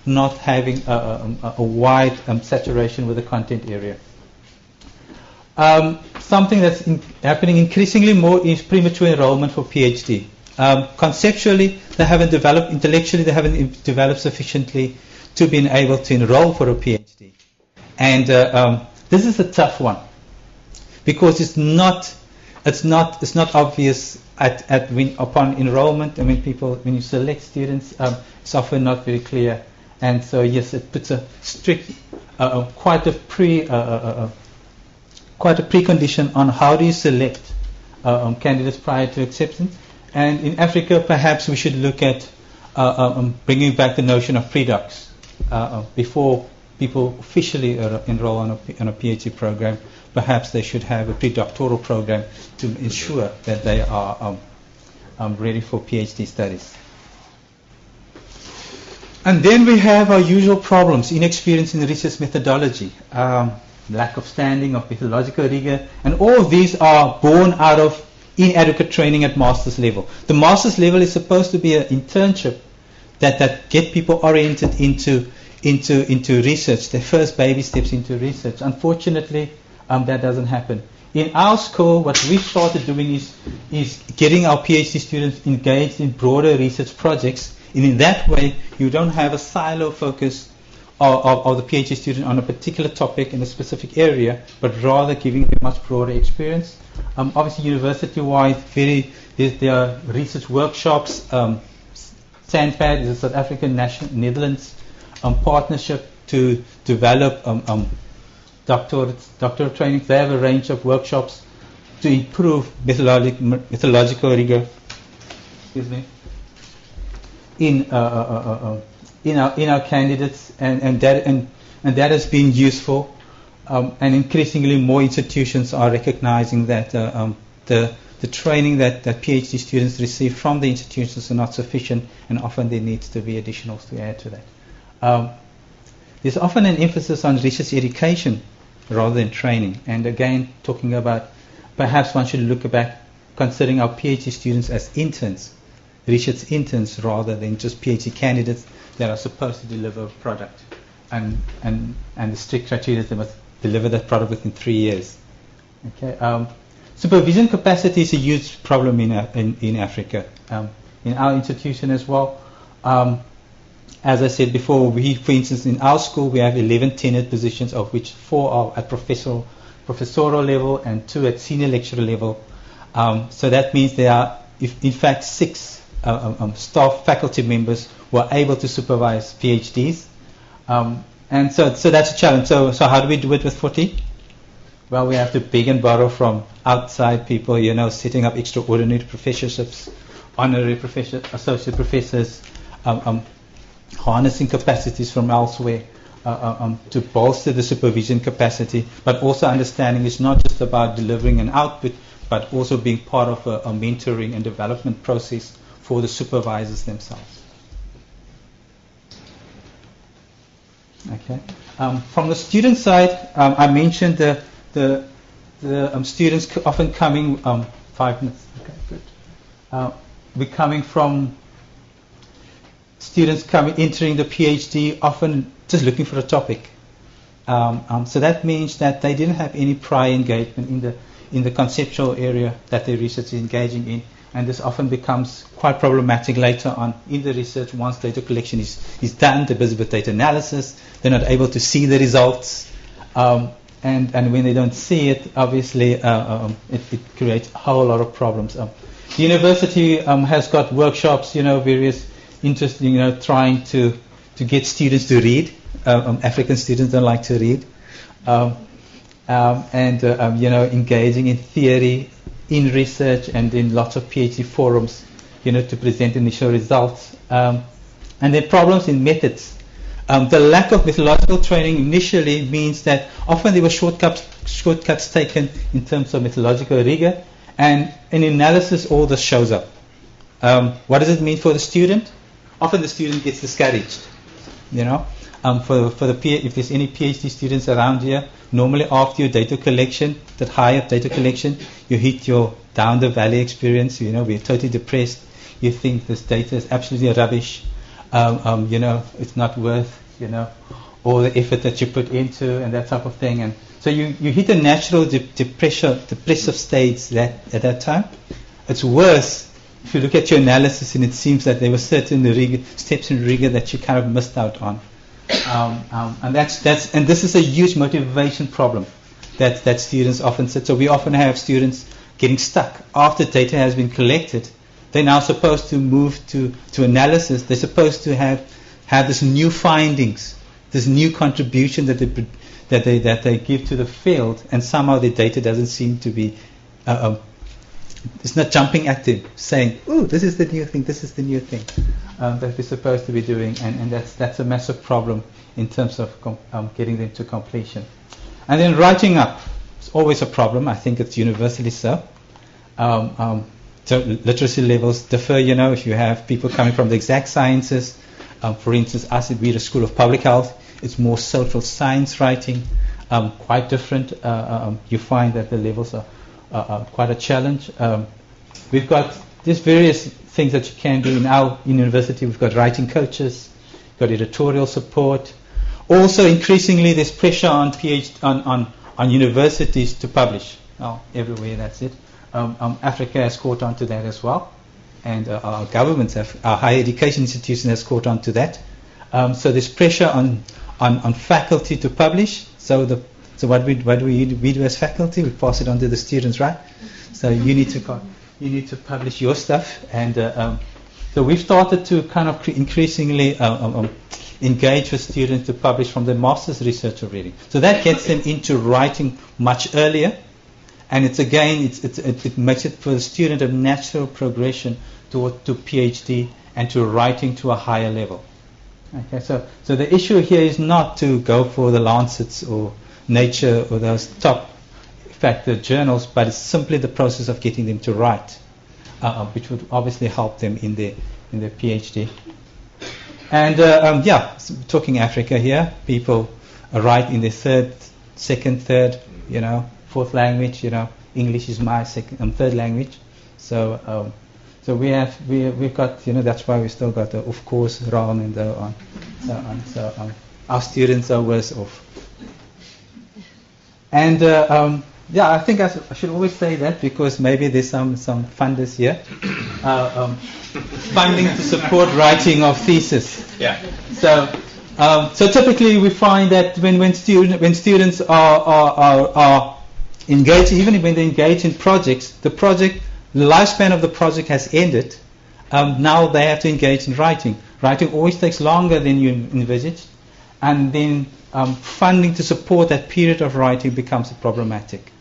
not having a wide saturation with the content area. Something that's happening increasingly more is premature enrollment for PhD. Conceptually, they haven't developed, intellectually, they haven't developed sufficiently to be able to enroll for a PhD. And this is a tough one because it's not obvious upon enrollment. I mean, when you select students, it's often not very clear. And so, yes, it puts a strict, quite a precondition on how do you select candidates prior to acceptance. And in Africa, perhaps we should look at bringing back the notion of pre-docs before people officially enroll on a PhD program. Perhaps they should have a pre-doctoral program to ensure that they are ready for PhD studies. And then we have our usual problems: inexperience in research methodology, lack of standing of methodological rigor, and all of these are born out of inadequate training at master's level. The master's level is supposed to be an internship that get people oriented into research, their first baby steps into research. Unfortunately, that doesn't happen. In our school, what we started doing is getting our PhD students engaged in broader research projects, and in that way, you don't have a silo focus of the PhD student on a particular topic in a specific area, but rather giving them much broader experience. Obviously, university-wide, there are research workshops. SANPAD is a South African Netherlands partnership to develop doctoral training. They have a range of workshops to improve methodological rigor. Excuse me. In our candidates, and that has been useful. and increasingly more institutions are recognizing that the training that PhD students receive from the institutions are not sufficient, and often there needs to be additionals to add to that. There's often an emphasis on research education rather than training, and again, talking about perhaps one should look back, considering our PhD students as interns, research interns, rather than just PhD candidates that are supposed to deliver a product, and the strict criteria is they must deliver that product within 3 years. Okay. Supervision capacity is a huge problem in Africa. In our institution as well. As I said before, for instance, in our school we have 11 tenured positions, of which 4 are at professorial level and 2 at senior lecturer level. So that means there are, in fact, 6 staff faculty members who are able to supervise PhDs. And so that's a challenge. So how do we do it with 40? Well, we have to beg and borrow from outside people, setting up extraordinary professorships, honorary professors, associate professors, harnessing capacities from elsewhere to bolster the supervision capacity, but also understanding it's not just about delivering an output, but also being part of a mentoring and development process for the supervisors themselves. Okay. From the student side, I mentioned the students often coming 5 minutes. Okay, good. We're coming from students entering the PhD, often just looking for a topic. So that means that they didn't have any prior engagement in the conceptual area that their research is engaging in, and this often becomes quite problematic later on in the research. Once data collection is done, they're busy with data analysis, they're not able to see the results, and when they don't see it, obviously it creates a whole lot of problems. The university has got workshops, various interests, trying to get students to read. African students don't like to read, engaging in theory, in research, and in lots of PhD forums, to present initial results. And then problems in methods. The lack of methodological training initially means that often there were shortcuts taken in terms of methodological rigor, and in analysis all this shows up. What does it mean for the student? Often the student gets discouraged. If there's any PhD students around here, normally after your data collection, that high-up data collection, you hit your down the valley experience. We're totally depressed. You think this data is absolutely rubbish. It's not worth, all the effort that you put into and that type of thing. And so you hit a natural depressive stage at that time. It's worse if you look at your analysis and it seems that there were certain steps in rigor that you kind of missed out on. And this is a huge motivation problem that students often sit. So we often have students getting stuck after data has been collected. They're now supposed to move to analysis. They're supposed to have this new findings, this new contribution that they give to the field, and somehow the data doesn't seem to be. It's not jumping at them, saying, "Ooh, this is the new thing. This is the new thing." That they're supposed to be doing, and that's a massive problem in terms of getting them to completion. And then writing up is always a problem. I think it's universally so. So literacy levels differ. If you have people coming from the exact sciences, for instance, us at the School of Public Health, it's more social science writing, quite different. You find that the levels are quite a challenge. We've got these various things that you can do in our university. We've got writing coaches, we've got editorial support. Also, increasingly, there's pressure on universities to publish. Everywhere, that's it. Africa has caught on to that as well, and our governments our higher education institution has caught on to that. So there's pressure on faculty to publish. So what do we do as faculty? We pass it on to the students, right? So you need to publish your stuff, and so we've started to kind of increasingly engage with students to publish from their master's research already. So that gets them into writing much earlier, and it makes it for the student a natural progression to PhD and to writing to a higher level. Okay, so the issue here is not to go for the Lancets or Nature or those top factor journals, but it's simply the process of getting them to write, which would obviously help them in their PhD. And talking Africa here, people write in their second, third, fourth language. English is my third language. So we've got, that's why we still got the of course, wrong, and so on. So our students are worse off. And I think I should always say that, because maybe there's some funders here. Funding to support writing of thesis. Yeah. So typically we find that when students are engaged, even when they engage in projects, the lifespan of the project has ended. Now they have to engage in writing. Writing always takes longer than you envisaged, and then funding to support that period of writing becomes problematic.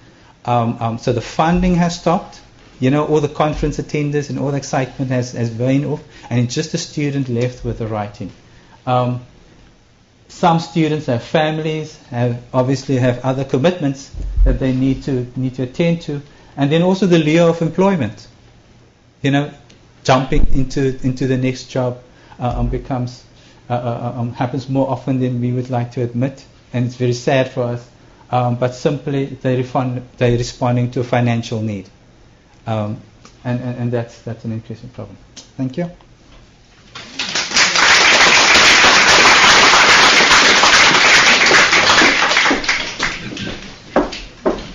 So the funding has stopped. All the conference attenders and all the excitement has waned off, and it's just a student left with the writing. Some students have families, obviously have other commitments that they need to attend to, and then also the lure of employment. Jumping into the next job becomes happens more often than we would like to admit, and it's very sad for us. But simply they're responding to a financial need, and that's an interesting problem. Thank you.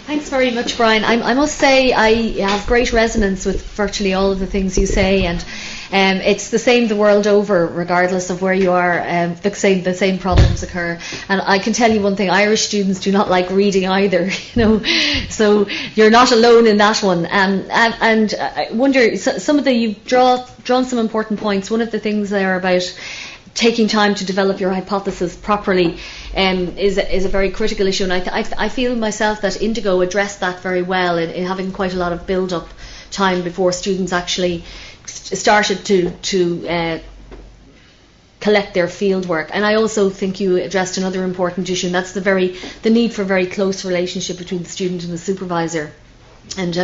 Thanks very much, Brian. I must say I have great resonance with virtually all of the things you say, and it's the same the world over, regardless of where you are. The same problems occur, and I can tell you one thing: Irish students do not like reading either. So you're not alone in that one. And I wonder, you've drawn some important points. One of the things there about taking time to develop your hypothesis properly is a very critical issue, and I feel myself that Indigo addressed that very well in having quite a lot of build-up time before students actually started to collect their field work. And I also think you addressed another important issue, and that's the need for a very close relationship between the student and the supervisor. And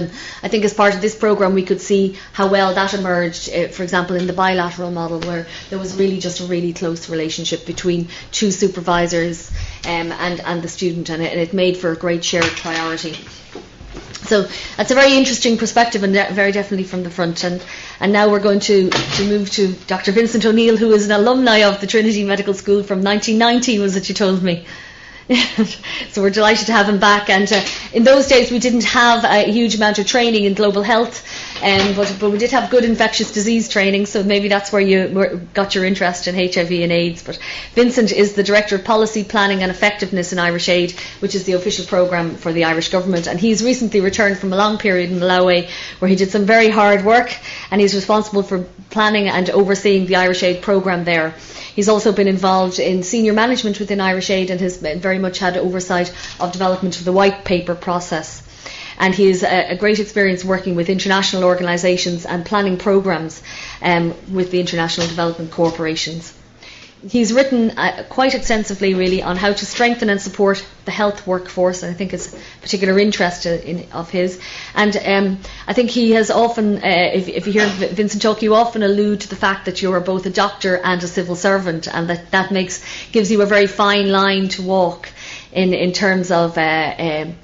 I think as part of this programme we could see how well that emerged, for example, in the bilateral model, where there was really just a really close relationship between two supervisors and the student, and it made for a great shared priority. So that's a very interesting perspective, and very definitely from the front. And now we're going to move to Dr. Vincent O'Neill, who is an alumni of the Trinity Medical School from 1990, was it you told me? So we're delighted to have him back, and in those days we didn't have a huge amount of training in global health, but we did have good infectious disease training, so maybe that's where you got your interest in HIV and AIDS. But Vincent is the Director of Policy, Planning and Effectiveness in Irish Aid, which is the official programme for the Irish Government, and he's recently returned from a long period in Malawi where he did some very hard work, and he's responsible for planning and overseeing the Irish Aid programme there. He's also been involved in senior management within Irish Aid and has very much had oversight of development of the white paper process. And he has a great experience working with international organisations and planning programmes with the international development corporations. He's written quite extensively, really, on how to strengthen and support the health workforce, and I think it's a particular interest of his. And I think he has often, if you hear Vincent talk, you often allude to the fact that you're both a doctor and a civil servant, and that gives you a very fine line to walk in terms of getting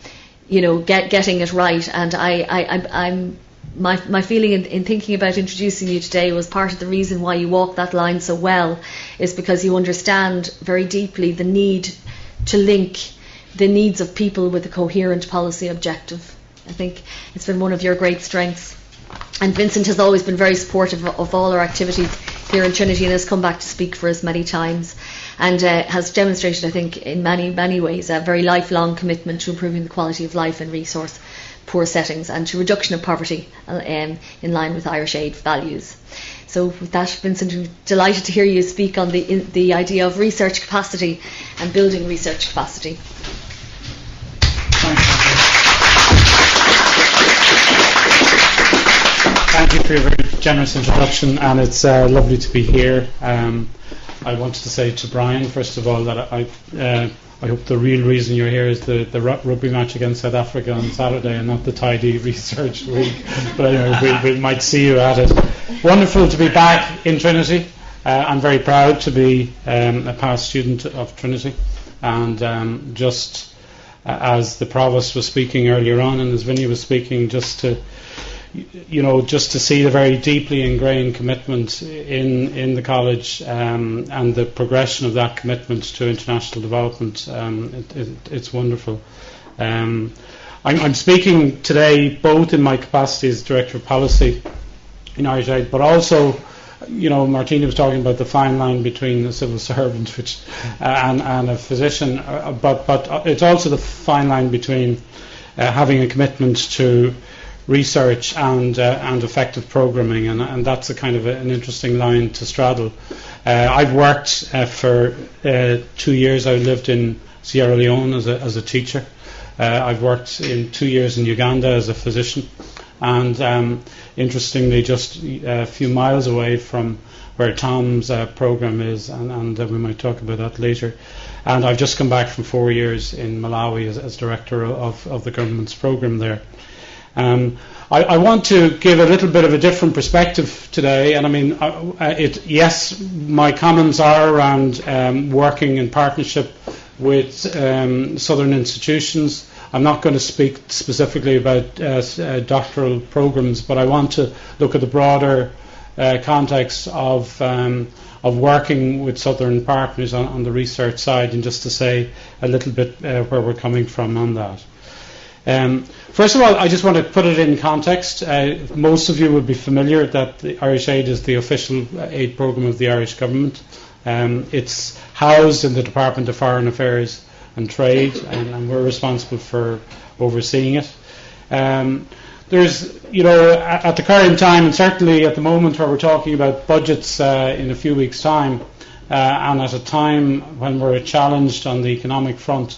it right. And My feeling in thinking about introducing you today was part of the reason why you walk that line so well is because you understand very deeply the need to link the needs of people with a coherent policy objective. I think it's been one of your great strengths. And Vincent has always been very supportive of all our activities here in Trinity and has come back to speak for us many times, and has demonstrated, I think, in many, many ways, a very lifelong commitment to improving the quality of life in resource poor settings and to reduction of poverty in line with Irish Aid values. So with that, Vincent, I'm delighted to hear you speak on the idea of research capacity and building research capacity. Thank you for your very generous introduction, and it's lovely to be here. I wanted to say to Brian, first of all, that I hope the real reason you're here is the rugby match against South Africa on Saturday and not the TIDI Research Week. But anyway, we might see you at it. Wonderful to be back in Trinity. I'm very proud to be a past student of Trinity. And just as the Provost was speaking earlier on and as Vinny was speaking, just to see the very deeply ingrained commitment in the college and the progression of that commitment to international development, it's wonderful. I'm speaking today both in my capacity as Director of Policy in Irish Aid, but also, Martina was talking about the fine line between a civil servant and a physician, but it's also the fine line between having a commitment to research and effective programming, and that's a kind of an interesting line to straddle. I've worked for 2 years. I lived in Sierra Leone as a teacher. I've worked in 2 years in Uganda as a physician, and interestingly, just a few miles away from where Tom's program is, and we might talk about that later. And I've just come back from 4 years in Malawi as director of the government's program there. I want to give a little bit of a different perspective today, and I mean, yes, my comments are around working in partnership with southern institutions. I'm not going to speak specifically about doctoral programs, but I want to look at the broader context of working with southern partners on the research side, and just to say a little bit where we're coming from on that. First of all, I just want to put it in context. Most of you would be familiar that the Irish Aid is the official aid programme of the Irish government. It's housed in the Department of Foreign Affairs and Trade, and we're responsible for overseeing it. There's, at the current time, and certainly at the moment where we're talking about budgets in a few weeks' time, and at a time when we're challenged on the economic front,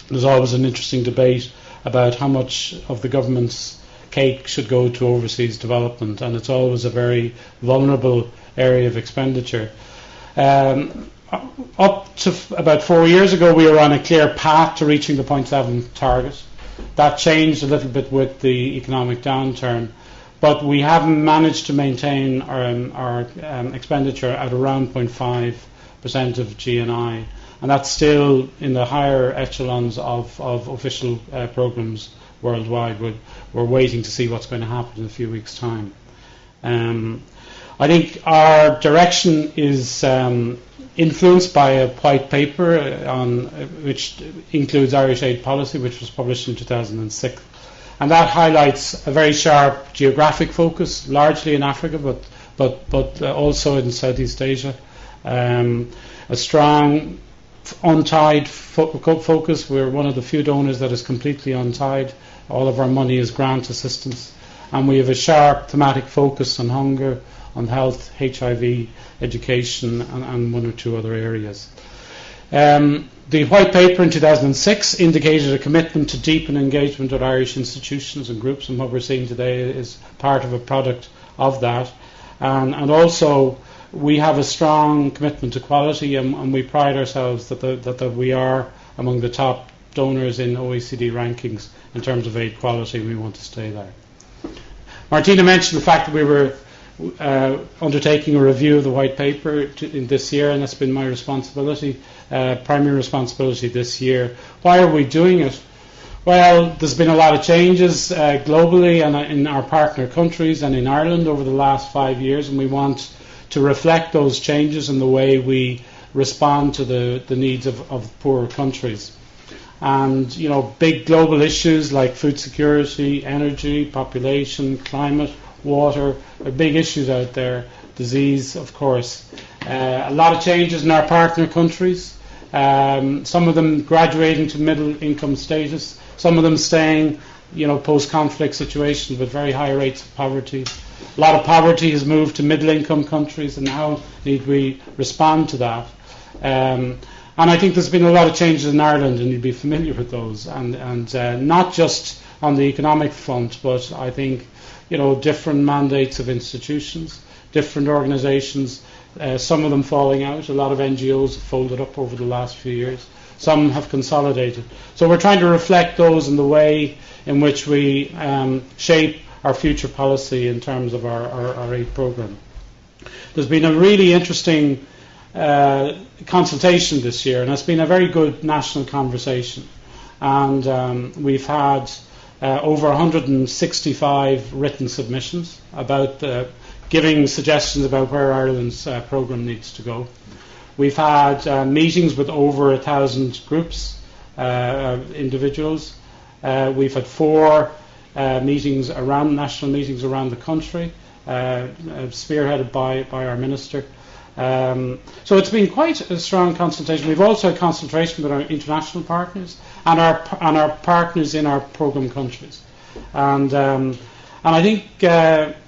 there's always an interesting debate about how much of the government's cake should go to overseas development, and it's always a very vulnerable area of expenditure. Up to about 4 years ago, we were on a clear path to reaching the 0.7 target. That changed a little bit with the economic downturn, but we haven't managed to maintain our expenditure at around 0.5% of GNI. And that's still in the higher echelons of official programs worldwide. We're waiting to see what's going to happen in a few weeks' time. I think our direction is influenced by a white paper which includes Irish aid policy, which was published in 2006. And that highlights a very sharp geographic focus, largely in Africa, but also in Southeast Asia. A strong untied focus. We're one of the few donors that is completely untied. All of our money is grant assistance, and we have a sharp thematic focus on hunger, on health, HIV, education, and one or two other areas. The white paper in 2006 indicated a commitment to deepen engagement with Irish institutions and groups, and what we're seeing today is part of a product of that. And also, we have a strong commitment to quality, and we pride ourselves that we are among the top donors in OECD rankings in terms of aid quality, and we want to stay there. Martina mentioned the fact that we were undertaking a review of the white paper in this year, and that's been my responsibility, primary responsibility this year. Why are we doing it? Well, there's been a lot of changes globally and in our partner countries and in Ireland over the last 5 years, and we want to reflect those changes in the way we respond to the needs of poorer countries. And, big global issues like food security, energy, population, climate, water are big issues out there. Disease, of course. A lot of changes in our partner countries. Some of them graduating to middle income status. Some of them staying, post-conflict situations with very high rates of poverty. A lot of poverty has moved to middle-income countries, and how need we respond to that? And I think there's been a lot of changes in Ireland, and you'd be familiar with those, and not just on the economic front, but I think different mandates of institutions, different organisations, some of them falling out. A lot of NGOs have folded up over the last few years. some have consolidated. So we're trying to reflect those in the way in which we shape our future policy in terms of our aid programme. There's been a really interesting consultation this year, and it's been a very good national conversation. And we've had over 165 written submissions about giving suggestions about where Ireland's programme needs to go. We've had meetings with over 1,000 groups, individuals. We've had 4 national meetings around the country, spearheaded by our minister. So it's been quite a strong consultation. We've also had consultation with our international partners and our partners in our programme countries. And I think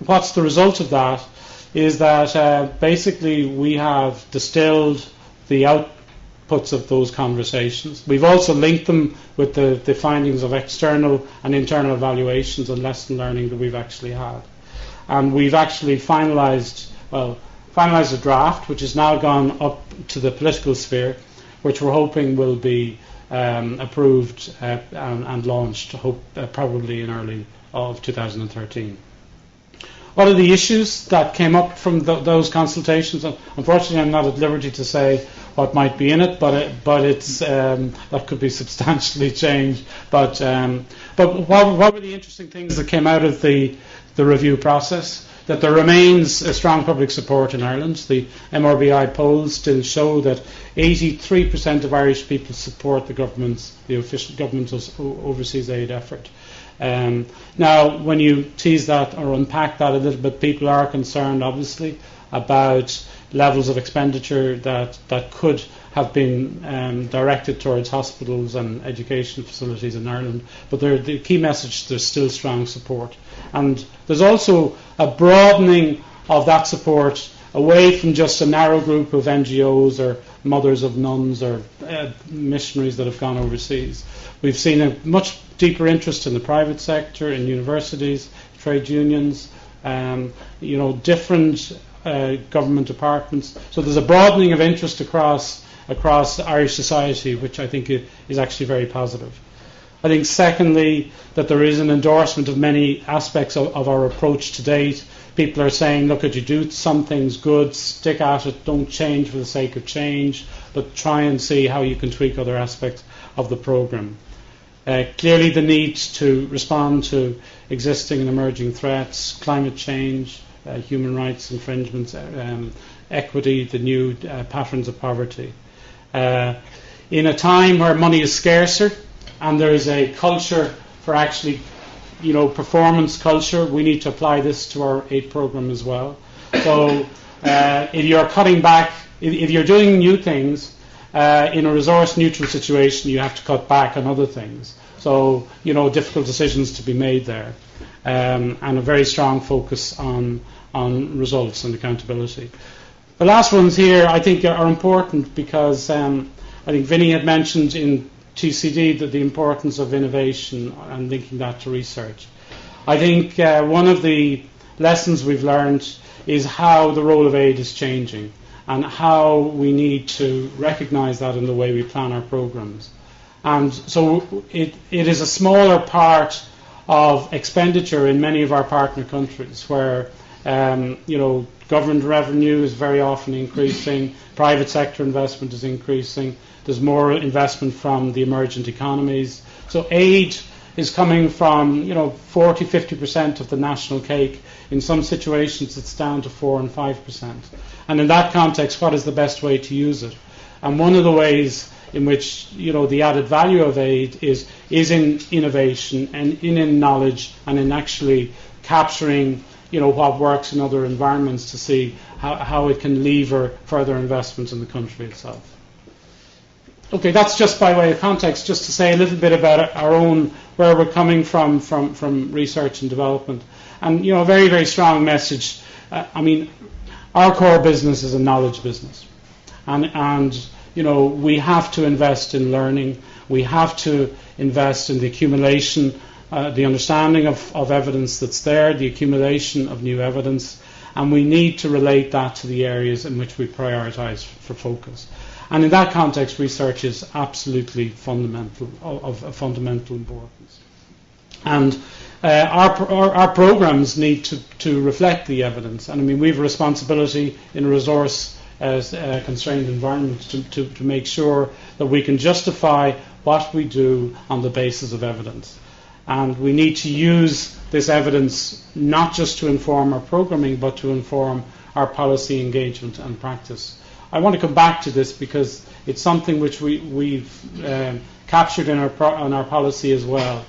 what's the result of that is that basically we have distilled the outputs of those conversations. We've also linked them with the findings of external and internal evaluations and lesson learning that we've actually had. And we've actually finalised a draft, which has now gone up to the political sphere, which we're hoping will be approved and launched probably in early of 2013. What are the issues that came up from those consultations? Unfortunately, I'm not at liberty to say what might be in it, but it's that could be substantially changed. But what were the interesting things that came out of the review process? That there remains a strong public support in Ireland. The MRBI polls still show that 83% of Irish people support the official government's overseas aid effort. Now, when you tease that or unpack that a little bit, people are concerned, obviously, about levels of expenditure that could have been directed towards hospitals and education facilities in Ireland. But the key message, there's still strong support. And there's also a broadening of that support away from just a narrow group of NGOs or mothers of nuns or missionaries that have gone overseas. We've seen a much deeper interest in the private sector, in universities, trade unions, different government departments. So there's a broadening of interest across Irish society, which I think is actually very positive. I think, secondly, that there is an endorsement of many aspects of our approach to date. People are saying, look, you do some things good, stick at it, don't change for the sake of change, but try and see how you can tweak other aspects of the programme. Clearly the need to respond to existing and emerging threats, climate change, human rights infringements, equity, the new patterns of poverty. In a time where money is scarcer and there is a culture for actually, performance culture, we need to apply this to our aid programme as well. So if you're cutting back, if you're doing new things in a resource neutral situation, you have to cut back on other things. So, difficult decisions to be made there. And a very strong focus on results and accountability. The last ones here I think are important because I think Vinny had mentioned in TCD that the importance of innovation and linking that to research. I think one of the lessons we've learned is how the role of aid is changing and how we need to recognise that in the way we plan our programmes. And so it is a smaller part of expenditure in many of our partner countries where government revenue is very often increasing, private sector investment is increasing, there's more investment from the emergent economies. So aid is coming from 40-50% of the national cake. In some situations it's down to 4 and 5%. And in that context, what is the best way to use it? And one of the ways in which the added value of aid is in innovation and in knowledge and in actually capturing what works in other environments to see how it can lever further investments in the country itself. Okay, that's just by way of context, just to say a little bit about our own, where we're coming from research and development. And, a very, very strong message. Our core business is a knowledge business. And we have to invest in learning. We have to invest in the accumulation, the understanding of evidence that's there, the accumulation of new evidence. And we need to relate that to the areas in which we prioritise for focus. And in that context, research is absolutely fundamental, of fundamental importance. And our programs need to reflect the evidence. And I mean, we have a responsibility in a resource constrained environment to make sure that we can justify what we do on the basis of evidence. And we need to use this evidence not just to inform our programming, but to inform our policy engagement and practice. I want to come back to this because it's something which we've captured in our policy as well.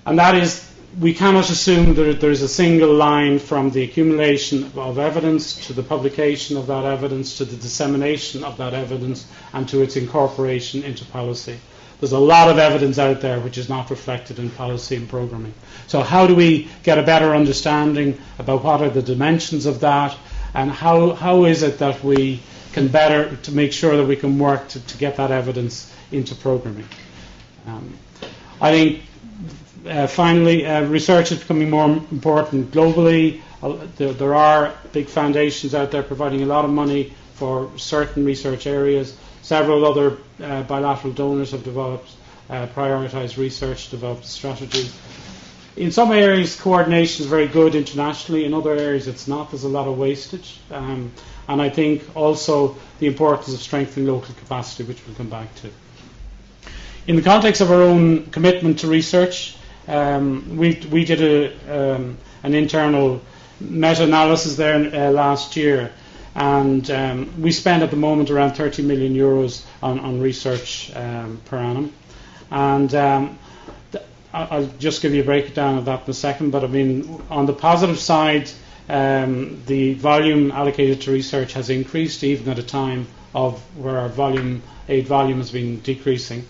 And that is, we cannot assume that there's a single line from the accumulation of evidence to the publication of that evidence to the dissemination of that evidence and to its incorporation into policy. There's a lot of evidence out there which is not reflected in policy and programming. So how do we get a better understanding about what are the dimensions of that, and how is it that we can better to make sure that we can work to get that evidence into programming? I think finally, research is becoming more important globally. There are big foundations out there providing a lot of money for certain research areas. Several other bilateral donors have developed prioritized research, developed strategies. In some areas, coordination is very good internationally. In other areas, it's not. There's a lot of wastage. And I think also the importance of strengthening local capacity, which we'll come back to. In the context of our own commitment to research, we did an internal meta-analysis there last year. And we spend at the moment around 30 million euros on research per annum. And I'll just give you a breakdown of that in a second. But I mean, on the positive side, the volume allocated to research has increased, even at a time of where our aid volume has been decreasing.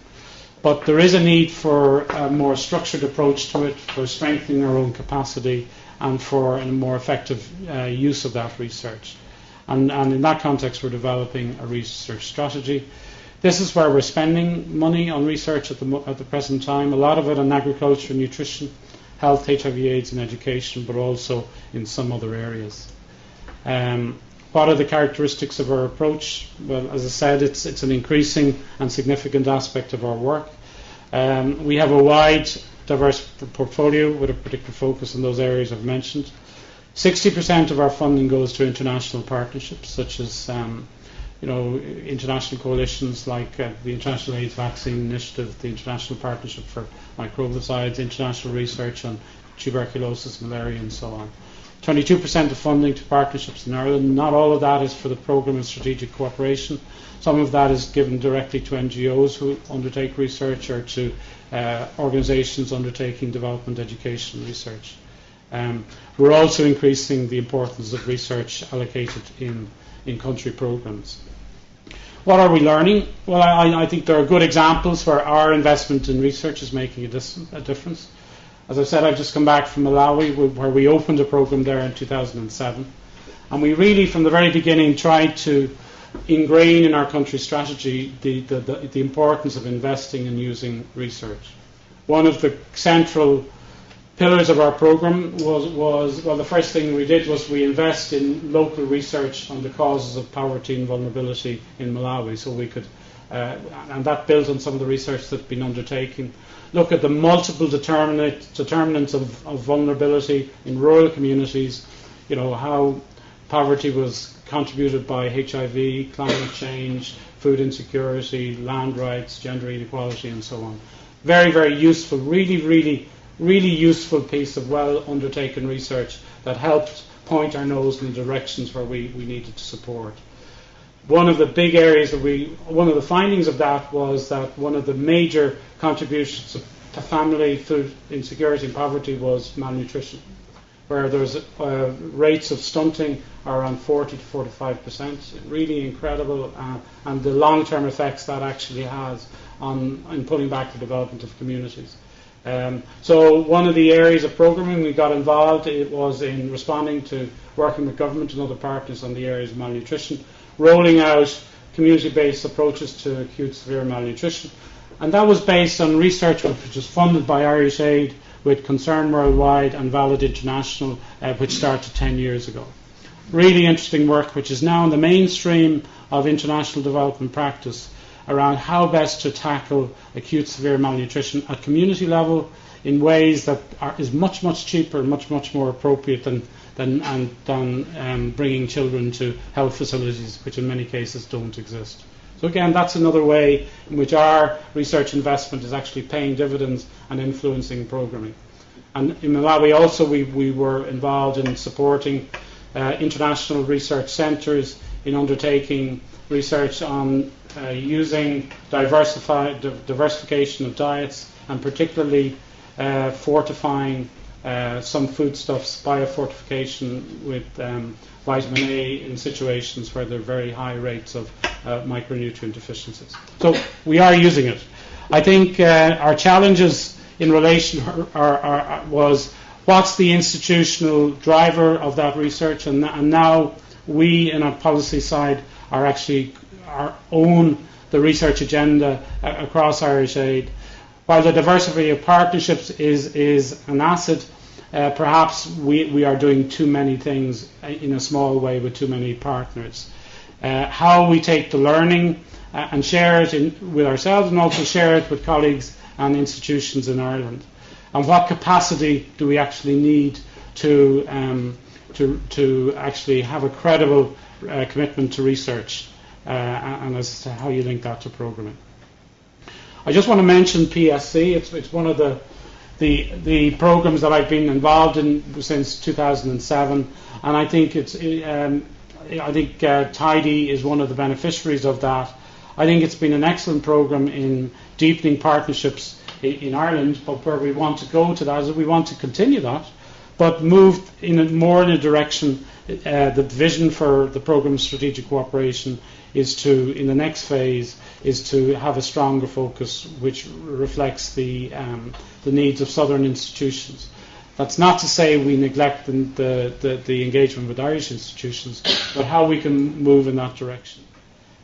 But there is a need for a more structured approach to it, for strengthening our own capacity, and for a more effective use of that research. And in that context, we're developing a research strategy. This is where we're spending money on research at the present time. A lot of it on agriculture, nutrition, health, HIV/AIDS, and education, but also in some other areas. What are the characteristics of our approach? Well, as I said, it's an increasing and significant aspect of our work. We have a wide, diverse portfolio with a particular focus on those areas I've mentioned. 60% of our funding goes to international partnerships, such as international coalitions like the International AIDS Vaccine Initiative, the International Partnership for Microbicides, international research on tuberculosis, malaria, and so on. 22% of funding to partnerships in Ireland. Not all of that is for the programme of strategic cooperation. Some of that is given directly to NGOs who undertake research, or to organisations undertaking development, education, and research. We're also increasing the importance of research allocated in country programmes. What are we learning? Well, I think there are good examples where our investment in research is making a difference. As I said, I've just come back from Malawi, where we opened a programme there in 2007. And we really, from the very beginning, tried to ingrain in our country strategy the importance of investing and using research. One of the central pillars of our programme was the first thing we did was we invest in local research on the causes of poverty and vulnerability in Malawi, so we could, and that built on some of the research that's been undertaken, look at the multiple determinants of vulnerability in rural communities, how poverty was contributed by HIV, climate change, food insecurity, land rights, gender inequality, and so on. Very, very useful, really useful piece of well undertaken research that helped point our nose in the directions where we needed to support. One of the big areas one of the findings of that was that one of the major contributions to family food insecurity and poverty was malnutrition, where there's rates of stunting are around 40 to 45%. Really incredible, and the long-term effects that actually has in pulling back the development of communities. So one of the areas of programming we got involved, it was in responding to working with government and other partners on the areas of malnutrition, rolling out community-based approaches to acute severe malnutrition. And that was based on research which was funded by Irish Aid with Concern Worldwide and Valid International, which started 10 years ago. really interesting work which is now in the mainstream of international development practice around how best to tackle acute severe malnutrition at community level in ways that is much, much cheaper and much, much more appropriate than bringing children to health facilities, which in many cases don't exist. So again, that's another way in which our research investment is actually paying dividends and influencing programming. And in Malawi also we were involved in supporting international research centres in undertaking research on using diversification of diets, and particularly fortifying some foodstuffs, biofortification with vitamin A in situations where there are very high rates of micronutrient deficiencies. So we are using it. I think our challenges in relation was what's the institutional driver of that research, and now we in our policy side are actually own the research agenda across Irish Aid. While the diversity of partnerships is an asset, perhaps we are doing too many things in a small way with too many partners. How we take the learning and share it with ourselves, and also share it with colleagues and institutions in Ireland, and what capacity do we actually need to actually have a credible commitment to research, and as to how you link that to programming. I just want to mention PSC. It's one of the programs that I've been involved in since 2007, and I think TIDI is one of the beneficiaries of that. I think it's been an excellent program in deepening partnerships in Ireland, but where we want to go to that is we want to continue that, but move more in a direction. The vision for the program's strategic cooperation is to, in the next phase, is to have a stronger focus which reflects the needs of southern institutions. That's not to say we neglect the engagement with Irish institutions, but how we can move in that direction.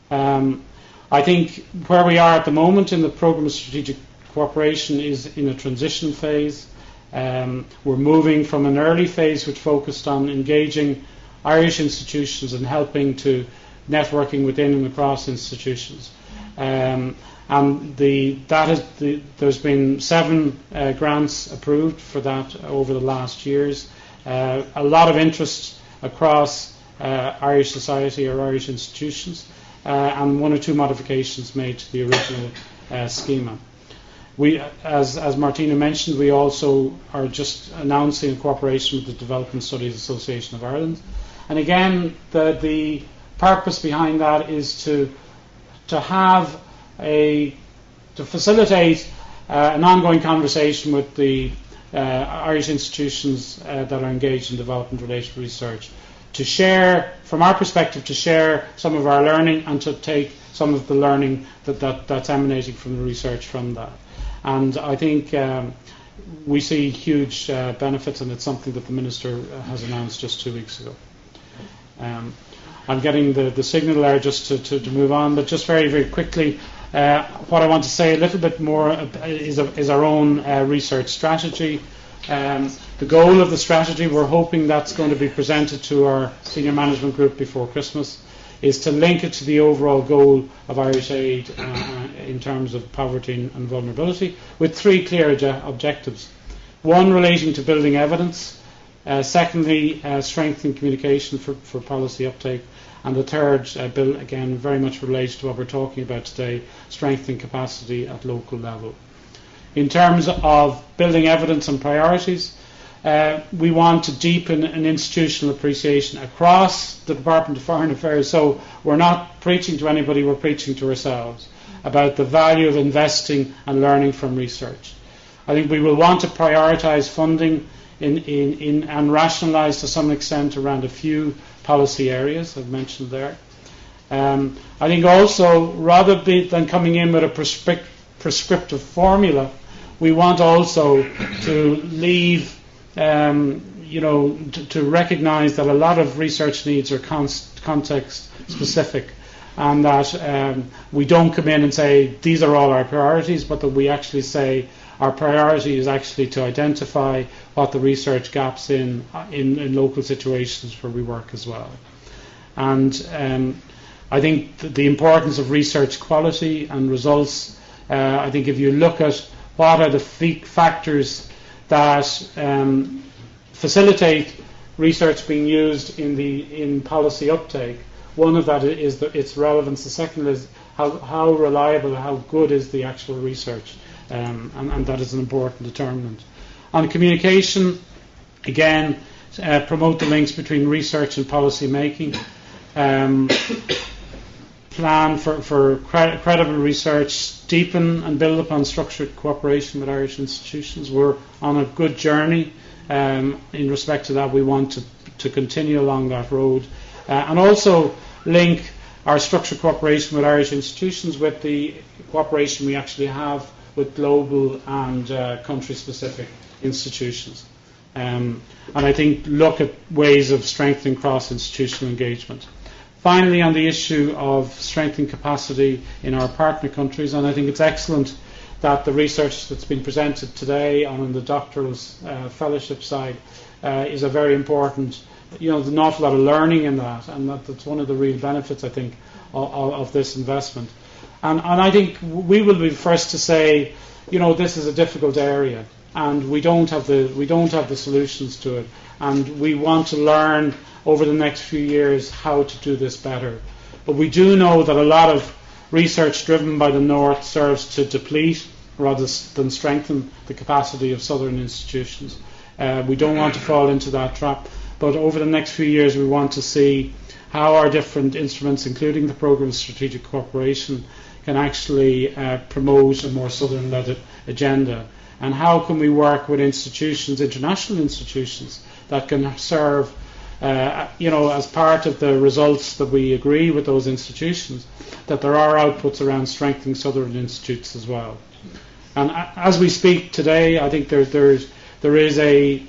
I think where we are at the moment in the programme of strategic cooperation is in a transition phase. We're moving from an early phase which focused on engaging Irish institutions and helping to networking within and across institutions. And there's been 7 grants approved for that over the last years. A lot of interest across Irish society or Irish institutions, and 1 or 2 modifications made to the original schema. We, as Martina mentioned, we also are just announcing a cooperation with the Development Studies Association of Ireland. And again, the purpose behind that is to facilitate an ongoing conversation with the Irish institutions that are engaged in development-related research, to share, from our perspective, to share some of our learning and to take some of the learning that's emanating from the research from that. And I think we see huge benefits, and it's something that the Minister has announced just 2 weeks ago. I'm getting the signal there just to move on, but just very, very quickly, what I want to say a little bit more is our own research strategy. The goal of the strategy, we're hoping that's going to be presented to our senior management group before Christmas, is to link it to the overall goal of Irish Aid in terms of poverty and vulnerability, with 3 clear objectives. 1, relating to building evidence. Secondly, strengthening communication for policy uptake. And the third, Bill, again, very much related to what we're talking about today, strengthening capacity at local level. In terms of building evidence and priorities, we want to deepen an institutional appreciation across the Department of Foreign Affairs. So we're not preaching to anybody, we're preaching to ourselves about the value of investing and learning from research. I think we will want to prioritise funding and rationalise to some extent around a few policy areas I've mentioned there. I think also, rather than coming in with a prescriptive formula, we want also to leave, to recognise that a lot of research needs are context specific, and that we don't come in and say these are all our priorities, but that we actually say our priority is actually to identify what the research gaps in local situations where we work as well. And I think the importance of research quality and results, I think if you look at what are the factors that facilitate research being used in policy uptake, one of that is its relevance. The second is how reliable, how good is the actual research, and that is an important determinant. On communication, again, promote the links between research and policy making. Plan for credible research, deepen and build upon structured cooperation with Irish institutions. We're on a good journey in respect to that. We want to continue along that road, and also link our structured cooperation with Irish institutions with the cooperation we actually have with global and country-specific institutions. And I think look at ways of strengthening cross-institutional engagement. Finally, on the issue of strengthening capacity in our partner countries, and I think it's excellent that the research that's been presented today on the doctoral fellowship side is a very important, there's an awful lot of learning in that, and that's one of the real benefits, I think, of this investment. And I think we will be first to say, this is a difficult area, and we don't have the solutions to it, and we want to learn over the next few years how to do this better. But we do know that a lot of research driven by the North serves to deplete rather than strengthen the capacity of southern institutions. We don't want to fall into that trap, but over the next few years we want to see how our different instruments, including the Programme of Strategic Cooperation, can actually promote a more southern-led agenda, and how can we work with institutions, international institutions, that can serve as part of the results that we agree with those institutions, that there are outputs around strengthening southern institutes as well. And as we speak today, I think there is the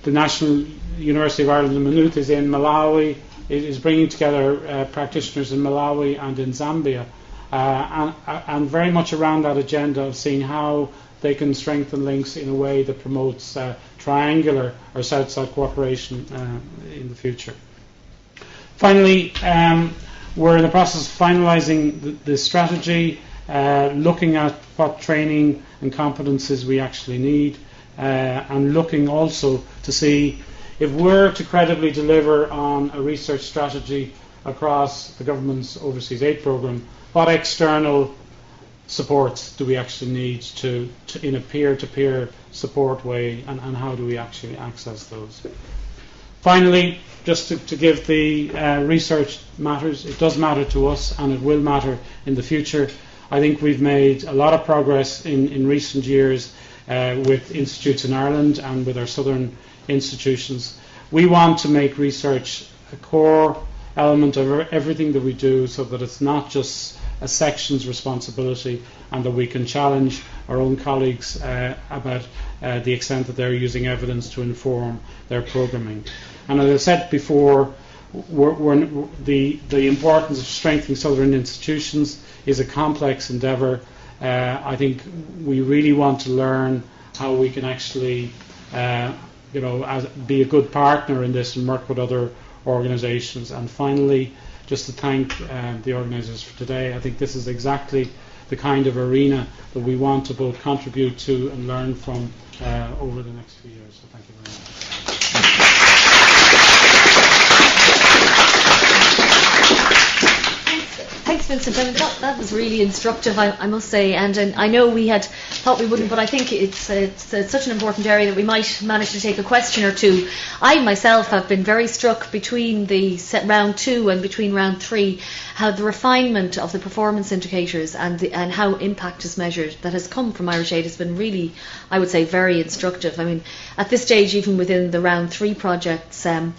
National University of Ireland in Maynooth is in Malawi. It is bringing together practitioners in Malawi and in Zambia, and very much around that agenda of seeing how they can strengthen links in a way that promotes triangular or South-South cooperation in the future. Finally, we're in the process of finalising the strategy, looking at what training and competences we actually need, and looking also to see if we're to credibly deliver on a research strategy across the government's overseas aid programme, what external supports do we actually need to in a peer-to-peer support way, and how do we actually access those? Finally, just to give the research matters, it does matter to us and it will matter in the future. I think we've made a lot of progress in recent years with institutes in Ireland and with our southern institutions. We want to make research a core element of everything that we do, so that it's not just a section's responsibility, and that we can challenge our own colleagues about the extent that they're using evidence to inform their programming. And as I said before, the importance of strengthening southern institutions is a complex endeavour. I think we really want to learn how we can actually be a good partner in this and work with other organisations. And finally, just to thank the organisers for today. I think this is exactly the kind of arena that we want to both contribute to and learn from over the next few years. So thank you very much. Thanks, Vincent. I mean, that was really instructive, I must say, and I know we had thought we wouldn't, but I think it's such an important area that we might manage to take a question or two. I myself have been very struck between the round 2 and between round 3, how the refinement of the performance indicators and how impact is measured that has come from Irish Aid has been really, I would say, very instructive. I mean, at this stage, even within the round 3 projects, the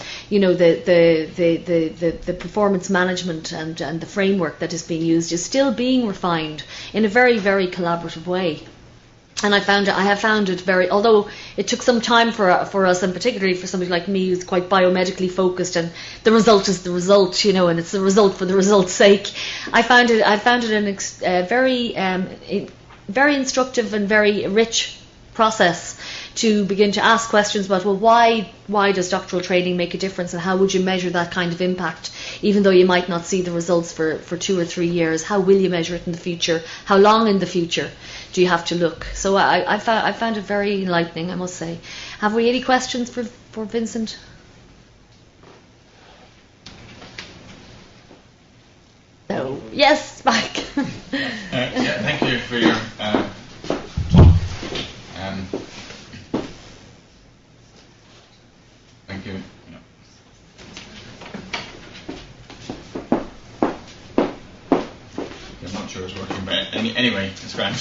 performance management and the framework that is being used is still being refined in a very, very collaborative way. And I have found it very, although it took some time for us, and particularly for somebody like me who's quite biomedically focused, and the result is the result, and it's the result for the result's sake. I found it very instructive and very rich process to begin to ask questions about, well, why does doctoral training make a difference, and how would you measure that kind of impact, even though you might not see the results for 2 or 3 years? How will you measure it in the future? How long in the future do you have to look? So I found it very enlightening, I must say. Have we any questions for Vincent? No. Yes, Mike. Yeah, thank you for your talk. Thank you. Yeah. I'm not sure it's working, but anyway, it's grand.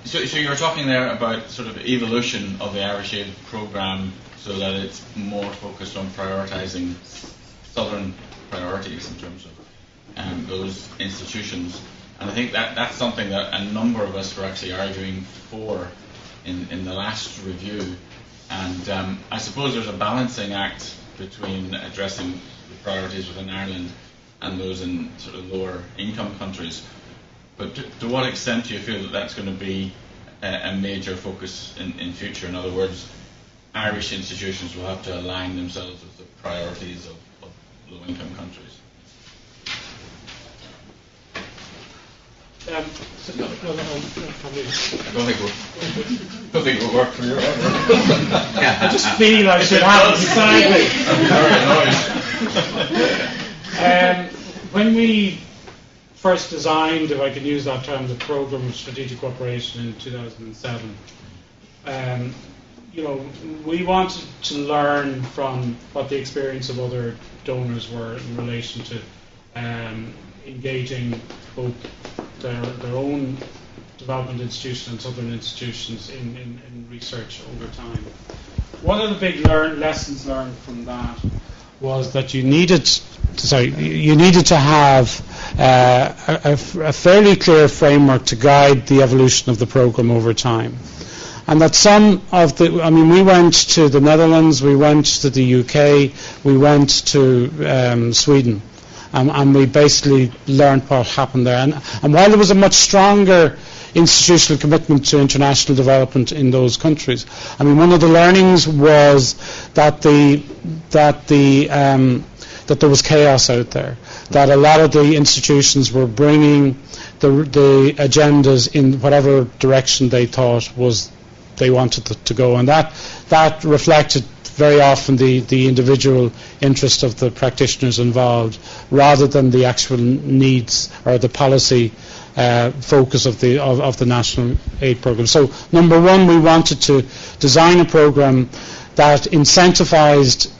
So you were talking there about sort of evolution of the Irish Aid programme so that it's more focused on prioritising southern priorities in terms of those institutions. And I think that's something that a number of us were actually arguing for in the last review. And I suppose there's a balancing act between addressing the priorities within Ireland and those in sort of lower income countries. But to what extent do you feel that that's going to be a major focus in future? In other words, Irish institutions will have to align themselves with the priorities of low income countries. Probably. I don't think it will work for you. I just feel I should have it beside me. When we first designed, if I can use that term, the Programme of Strategic Cooperation in 2007, we wanted to learn from what the experience of other donors were in relation to engaging both their own development institutions and southern institutions in research over time. One of the big lessons learned from that was that you needed to have a fairly clear framework to guide the evolution of the programme over time. And that we went to the Netherlands, we went to the UK, we went to Sweden. And we basically learned what happened there. And while there was a much stronger institutional commitment to international development in those countries, one of the learnings was that there was chaos out there. That a lot of the institutions were bringing the agendas in whatever direction they thought they wanted to go, and that reflected very often the individual interest of the practitioners involved, rather than the actual needs or the policy focus of the national aid programme. So, number one, we wanted to design a programme that incentivised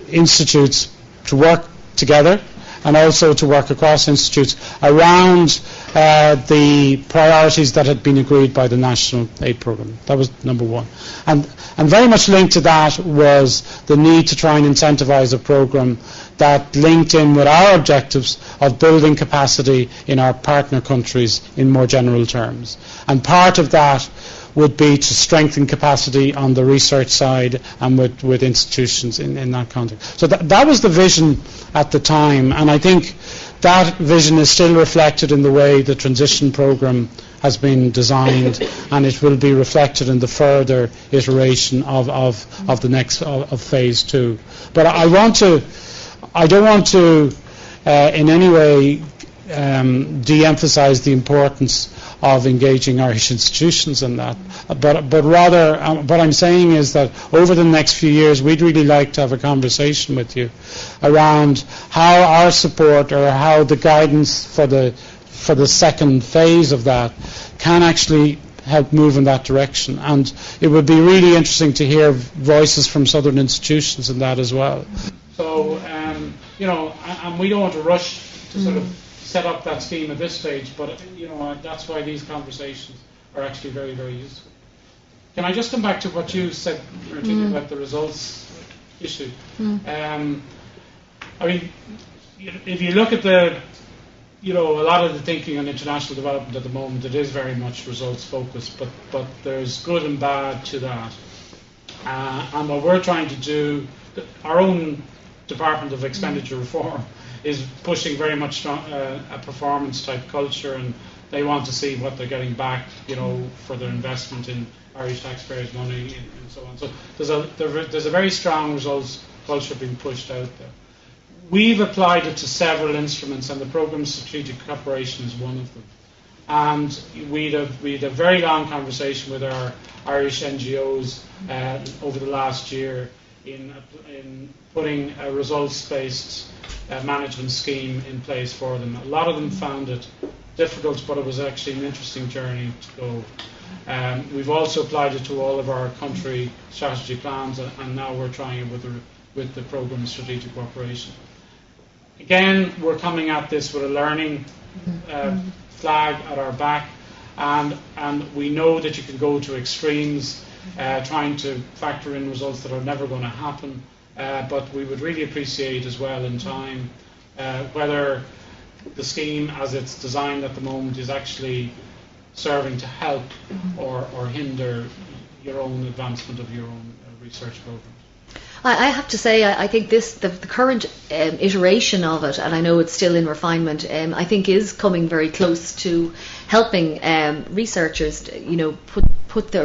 institutes to work together and also to work across institutes around the priorities that had been agreed by the national aid programme. That was number one. And very much linked to that was the need to try and incentivise a programme that linked in with our objectives of building capacity in our partner countries in more general terms. And part of that would be to strengthen capacity on the research side and with institutions in that context. So that was the vision at the time, and I think that vision is still reflected in the way the transition programme has been designed, and it will be reflected in the further iteration of the next of phase 2. But I don't want to in any way de-emphasise the importance of engaging Irish institutions in that, but rather what I'm saying is that over the next few years we'd really like to have a conversation with you around how our support or how the guidance for the second phase of that can actually help move in that direction, and it would be really interesting to hear voices from southern institutions in that as well. So and we don't want to rush to sort of set up that scheme at this stage, but that's why these conversations are actually very, very useful. Can I just come back to what you said, Martina, about the results issue? If you look at a lot of the thinking on international development at the moment, it is very much results focused, but there's good and bad to that. And what we're trying to do, our own Department of Expenditure Reform is pushing very much a performance type culture, and they want to see what they're getting back, for their investment in Irish taxpayers' money and so on. So there's a very strong results culture being pushed out there. We've applied it to several instruments, and the Programme of Strategic Cooperation is one of them. And we had a very long conversation with our Irish NGOs over the last year in putting a results-based management scheme in place for them. A lot of them found it difficult, but it was actually an interesting journey to go. We've also applied it to all of our country strategy plans, and now we're trying it with the Programme of Strategic Cooperation. Again, we're coming at this with a learning flag at our back, and we know that you can go to extremes trying to factor in results that are never going to happen, but we would really appreciate as well in time whether the scheme as it's designed at the moment is actually serving to help or hinder your own advancement of your own research program. I have to say, I think the current iteration of it, and I know it's still in refinement, I think is coming very close to helping researchers,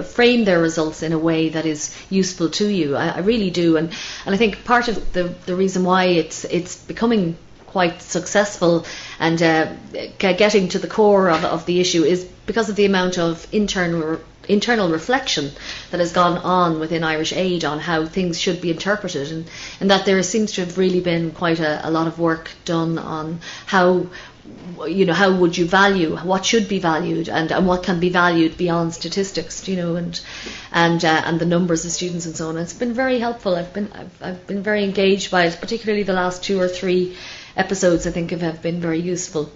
frame their results in a way that is useful to you. I really do, and I think part of the reason why it's becoming quite successful and getting to the core of the issue is because of the amount of internal reflection that has gone on within Irish Aid on how things should be interpreted, and that there seems to have really been quite a lot of work done on how would you value, what should be valued, and what can be valued beyond statistics, and the numbers of students and so on. It's been very helpful. I've been very engaged by it, particularly the last 2 or 3 episodes. I think have been very useful.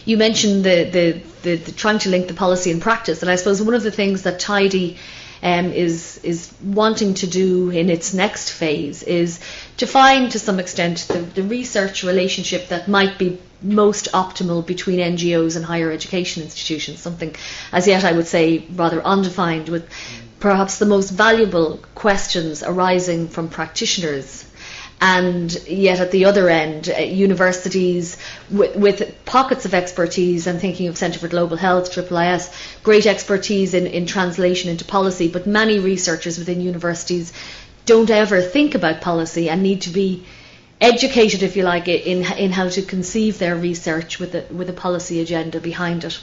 You mentioned the trying to link the policy and practice, and I suppose one of the things that TIDI is wanting to do in its next phase is to find, to some extent, the research relationship that might be most optimal between NGOs and higher education institutions, something as yet I would say rather undefined, with perhaps the most valuable questions arising from practitioners. And yet at the other end, universities with pockets of expertise. I'm thinking of Centre for Global Health, IIIS, great expertise in translation into policy, but many researchers within universities don't ever think about policy and need to be educated, if you like, in how to conceive their research with a policy agenda behind it.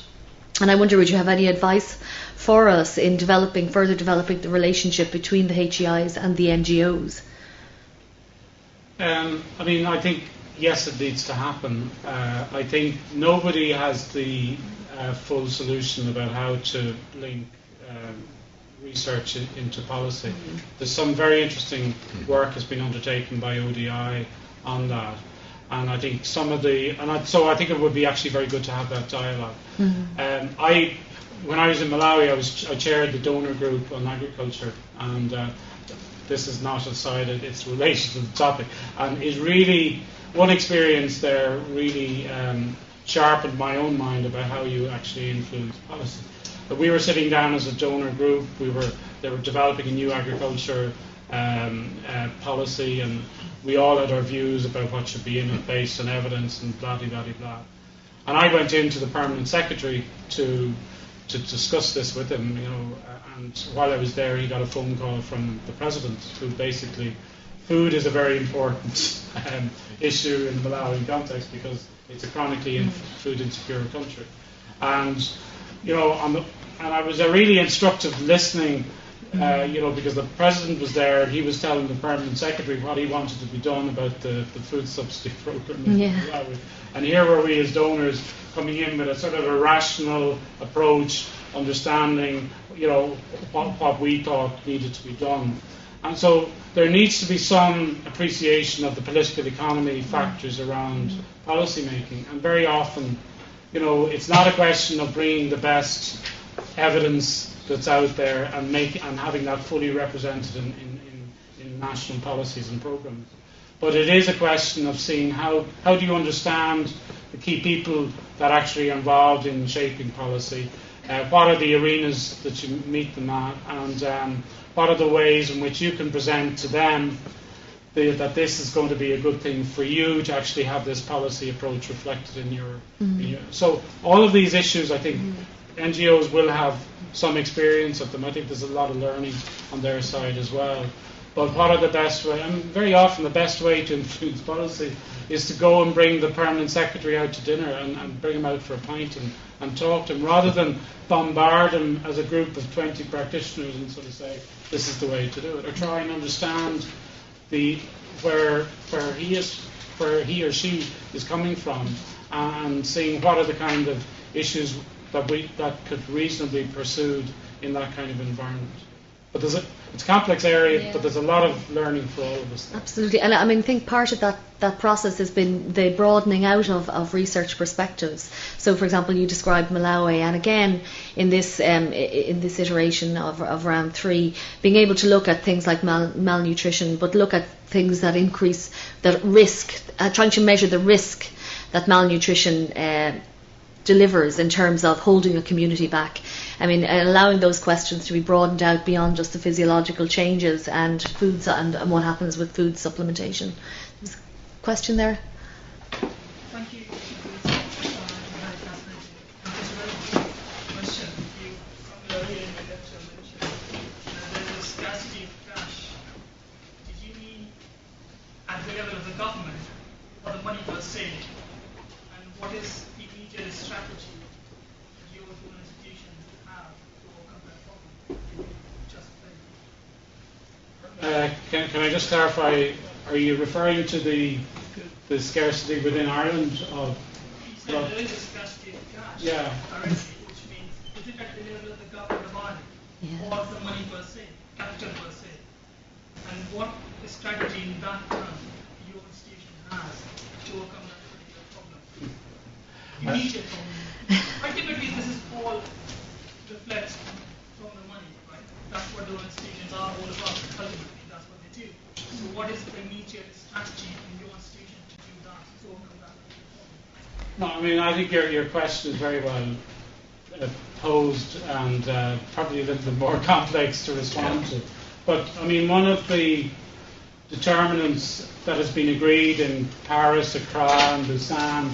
And I wonder, would you have any advice for us in further developing the relationship between the HEIs and the NGOs? I think, yes, it needs to happen. I think nobody has the full solution about how to link research into policy. There's some very interesting work has been undertaken by ODI on that. And I think so I think it would be actually very good to have that dialogue. When I was in Malawi, I chaired the donor group on agriculture, and this is not aside, it's related to the topic. And it really, one experience there really sharpened my own mind about how you actually influence policy. But we were sitting down as a donor group, they were developing a new agriculture policy, and we all had our views about what should be in it based on evidence and blah, blah, blah, blah. And I went into the permanent secretary to discuss this with him, and while I was there, he got a phone call from the president, who basically, food is a very important issue in the Malawi context because it's a chronically food insecure country, and and I was really instructive listening, because the president was there and he was telling the permanent secretary what he wanted to be done about the food subsidy program in Malawi, and here were we as donors coming in with a sort of a rational approach, understanding, what we thought needed to be done. And so there needs to be some appreciation of the political economy factors around policy making. And very often, it's not a question of bringing the best evidence that's out there and having that fully represented in national policies and programs. But it is a question of seeing how do you understand the key people that actually are involved in shaping policy. What are the arenas that you meet them at, and what are the ways in which you can present to them that this is going to be a good thing for you to actually have this policy approach reflected in your. So all of these issues, I think, NGOs will have some experience of them. I think there's a lot of learning on their side as well. But what are the best way? And very often the best way to influence policy is to go and bring the permanent secretary out to dinner and bring him out for a pint and talk to him, rather than bombard him as a group of 20 practitioners and sort of say, this is the way to do it, or try and understand where he or she is coming from, and seeing what are the kind of issues that could reasonably be pursued in that kind of environment. But it's a complex area, but there's a lot of learning for all of us. Absolutely, and I think part of that process has been the broadening out of research perspectives. So, for example, you described Malawi, and again in this iteration of round 3, being able to look at things like malnutrition, but look at things that increase the risk, trying to measure the risk that malnutrition delivers in terms of holding a community back. I mean, allowing those questions to be broadened out beyond just the physiological changes and foods and what happens with food supplementation. There's a question there? Thank you. Very fascinating. It's a very good question. You, earlier in the lecture, mentioned there is scarcity of cash. Did you mean at the level of the government, or the money per se? And what is the immediate strategy that your two institutions have to overcome that problem? Just Can I just clarify? Are you referring to the scarcity within Ireland of? You said there is a scarcity of cash. Yeah. Currently, which means is it at the level of the government body, or the money per se, capital per se? And what strategy in that term your institution has to overcome that particular problem? Immediate problem. Ultimately, this is all reflects from the money, right? That's what the institutions are all about. Ultimately, that's what they do. So, what is the immediate strategy in your institution to do that, to overcome that problem? No, I mean, I think your question is very well posed and probably a little bit more complex to respond to. But, I mean, one of the determinants that has been agreed in Paris, Accra and Busan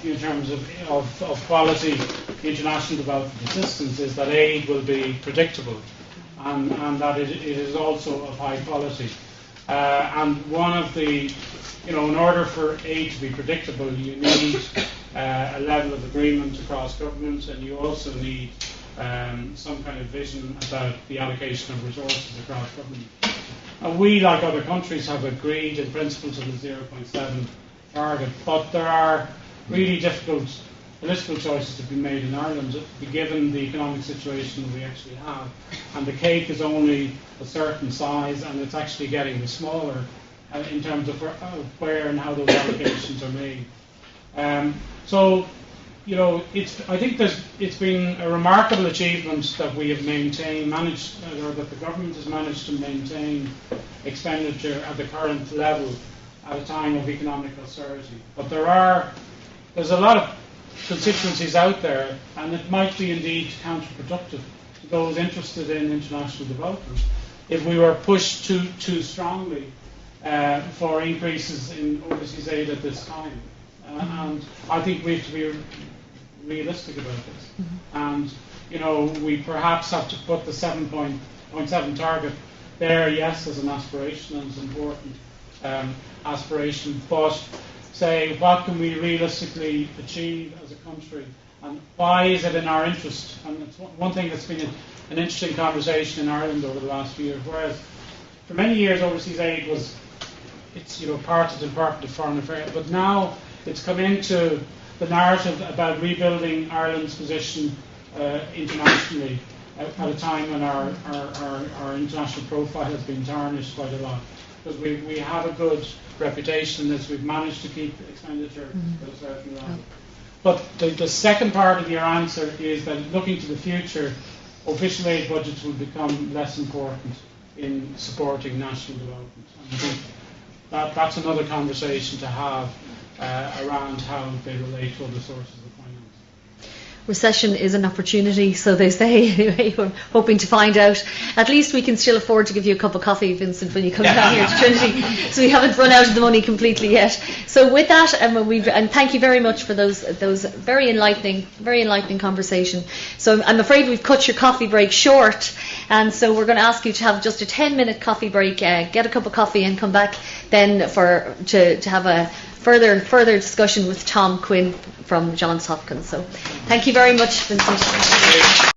in terms of quality international development assistance is that aid will be predictable and that it is also of high quality. And one of the, in order for aid to be predictable, you need a level of agreement across governments, and you also need some kind of vision about the allocation of resources across government. And we, like other countries, have agreed in principle to the 0.7 target, but there are really difficult political choices to be made in Ireland, given the economic situation that we actually have. And the cake is only a certain size, and it's actually getting smaller in terms of where and how those allocations are made. So, I think it's been a remarkable achievement that we have or that the government has managed to maintain expenditure at the current level at a time of economic austerity. But there's a lot of constituencies out there, and it might be indeed counterproductive to those interested in international development if we were pushed too strongly for increases in overseas aid at this time. And I think we have to be realistic about this. And, we perhaps have to put the 7.7 target there, yes, as an aspiration, and it's an important aspiration, but say, what can we realistically achieve as a country, and why is it in our interest? And it's one thing that's been an interesting conversation in Ireland over the last few years, whereas for many years overseas aid it's parted and parted to foreign affairs, but now it's come into the narrative about rebuilding Ireland's position internationally at a time when our international profile has been tarnished quite a lot. Because we have a good reputation as we've managed to keep expenditure at a certain level. But the second part of your answer is that looking to the future, official aid budgets will become less important in supporting national development. And I think that's another conversation to have around how they relate to other sources of finance. recession is an opportunity, so they say. Anyway, we're hoping to find out. At least we can still afford to give you a cup of coffee, Vincent, when you come down here to Trinity. So we haven't run out of the money completely yet. So with that, and thank you very much for those very enlightening conversation. So I'm afraid we've cut your coffee break short, and so we're going to ask you to have just a 10-minute coffee break, get a cup of coffee, and come back then to have a further discussion with Tom Quinn from Johns Hopkins. So thank you very much, Vincent.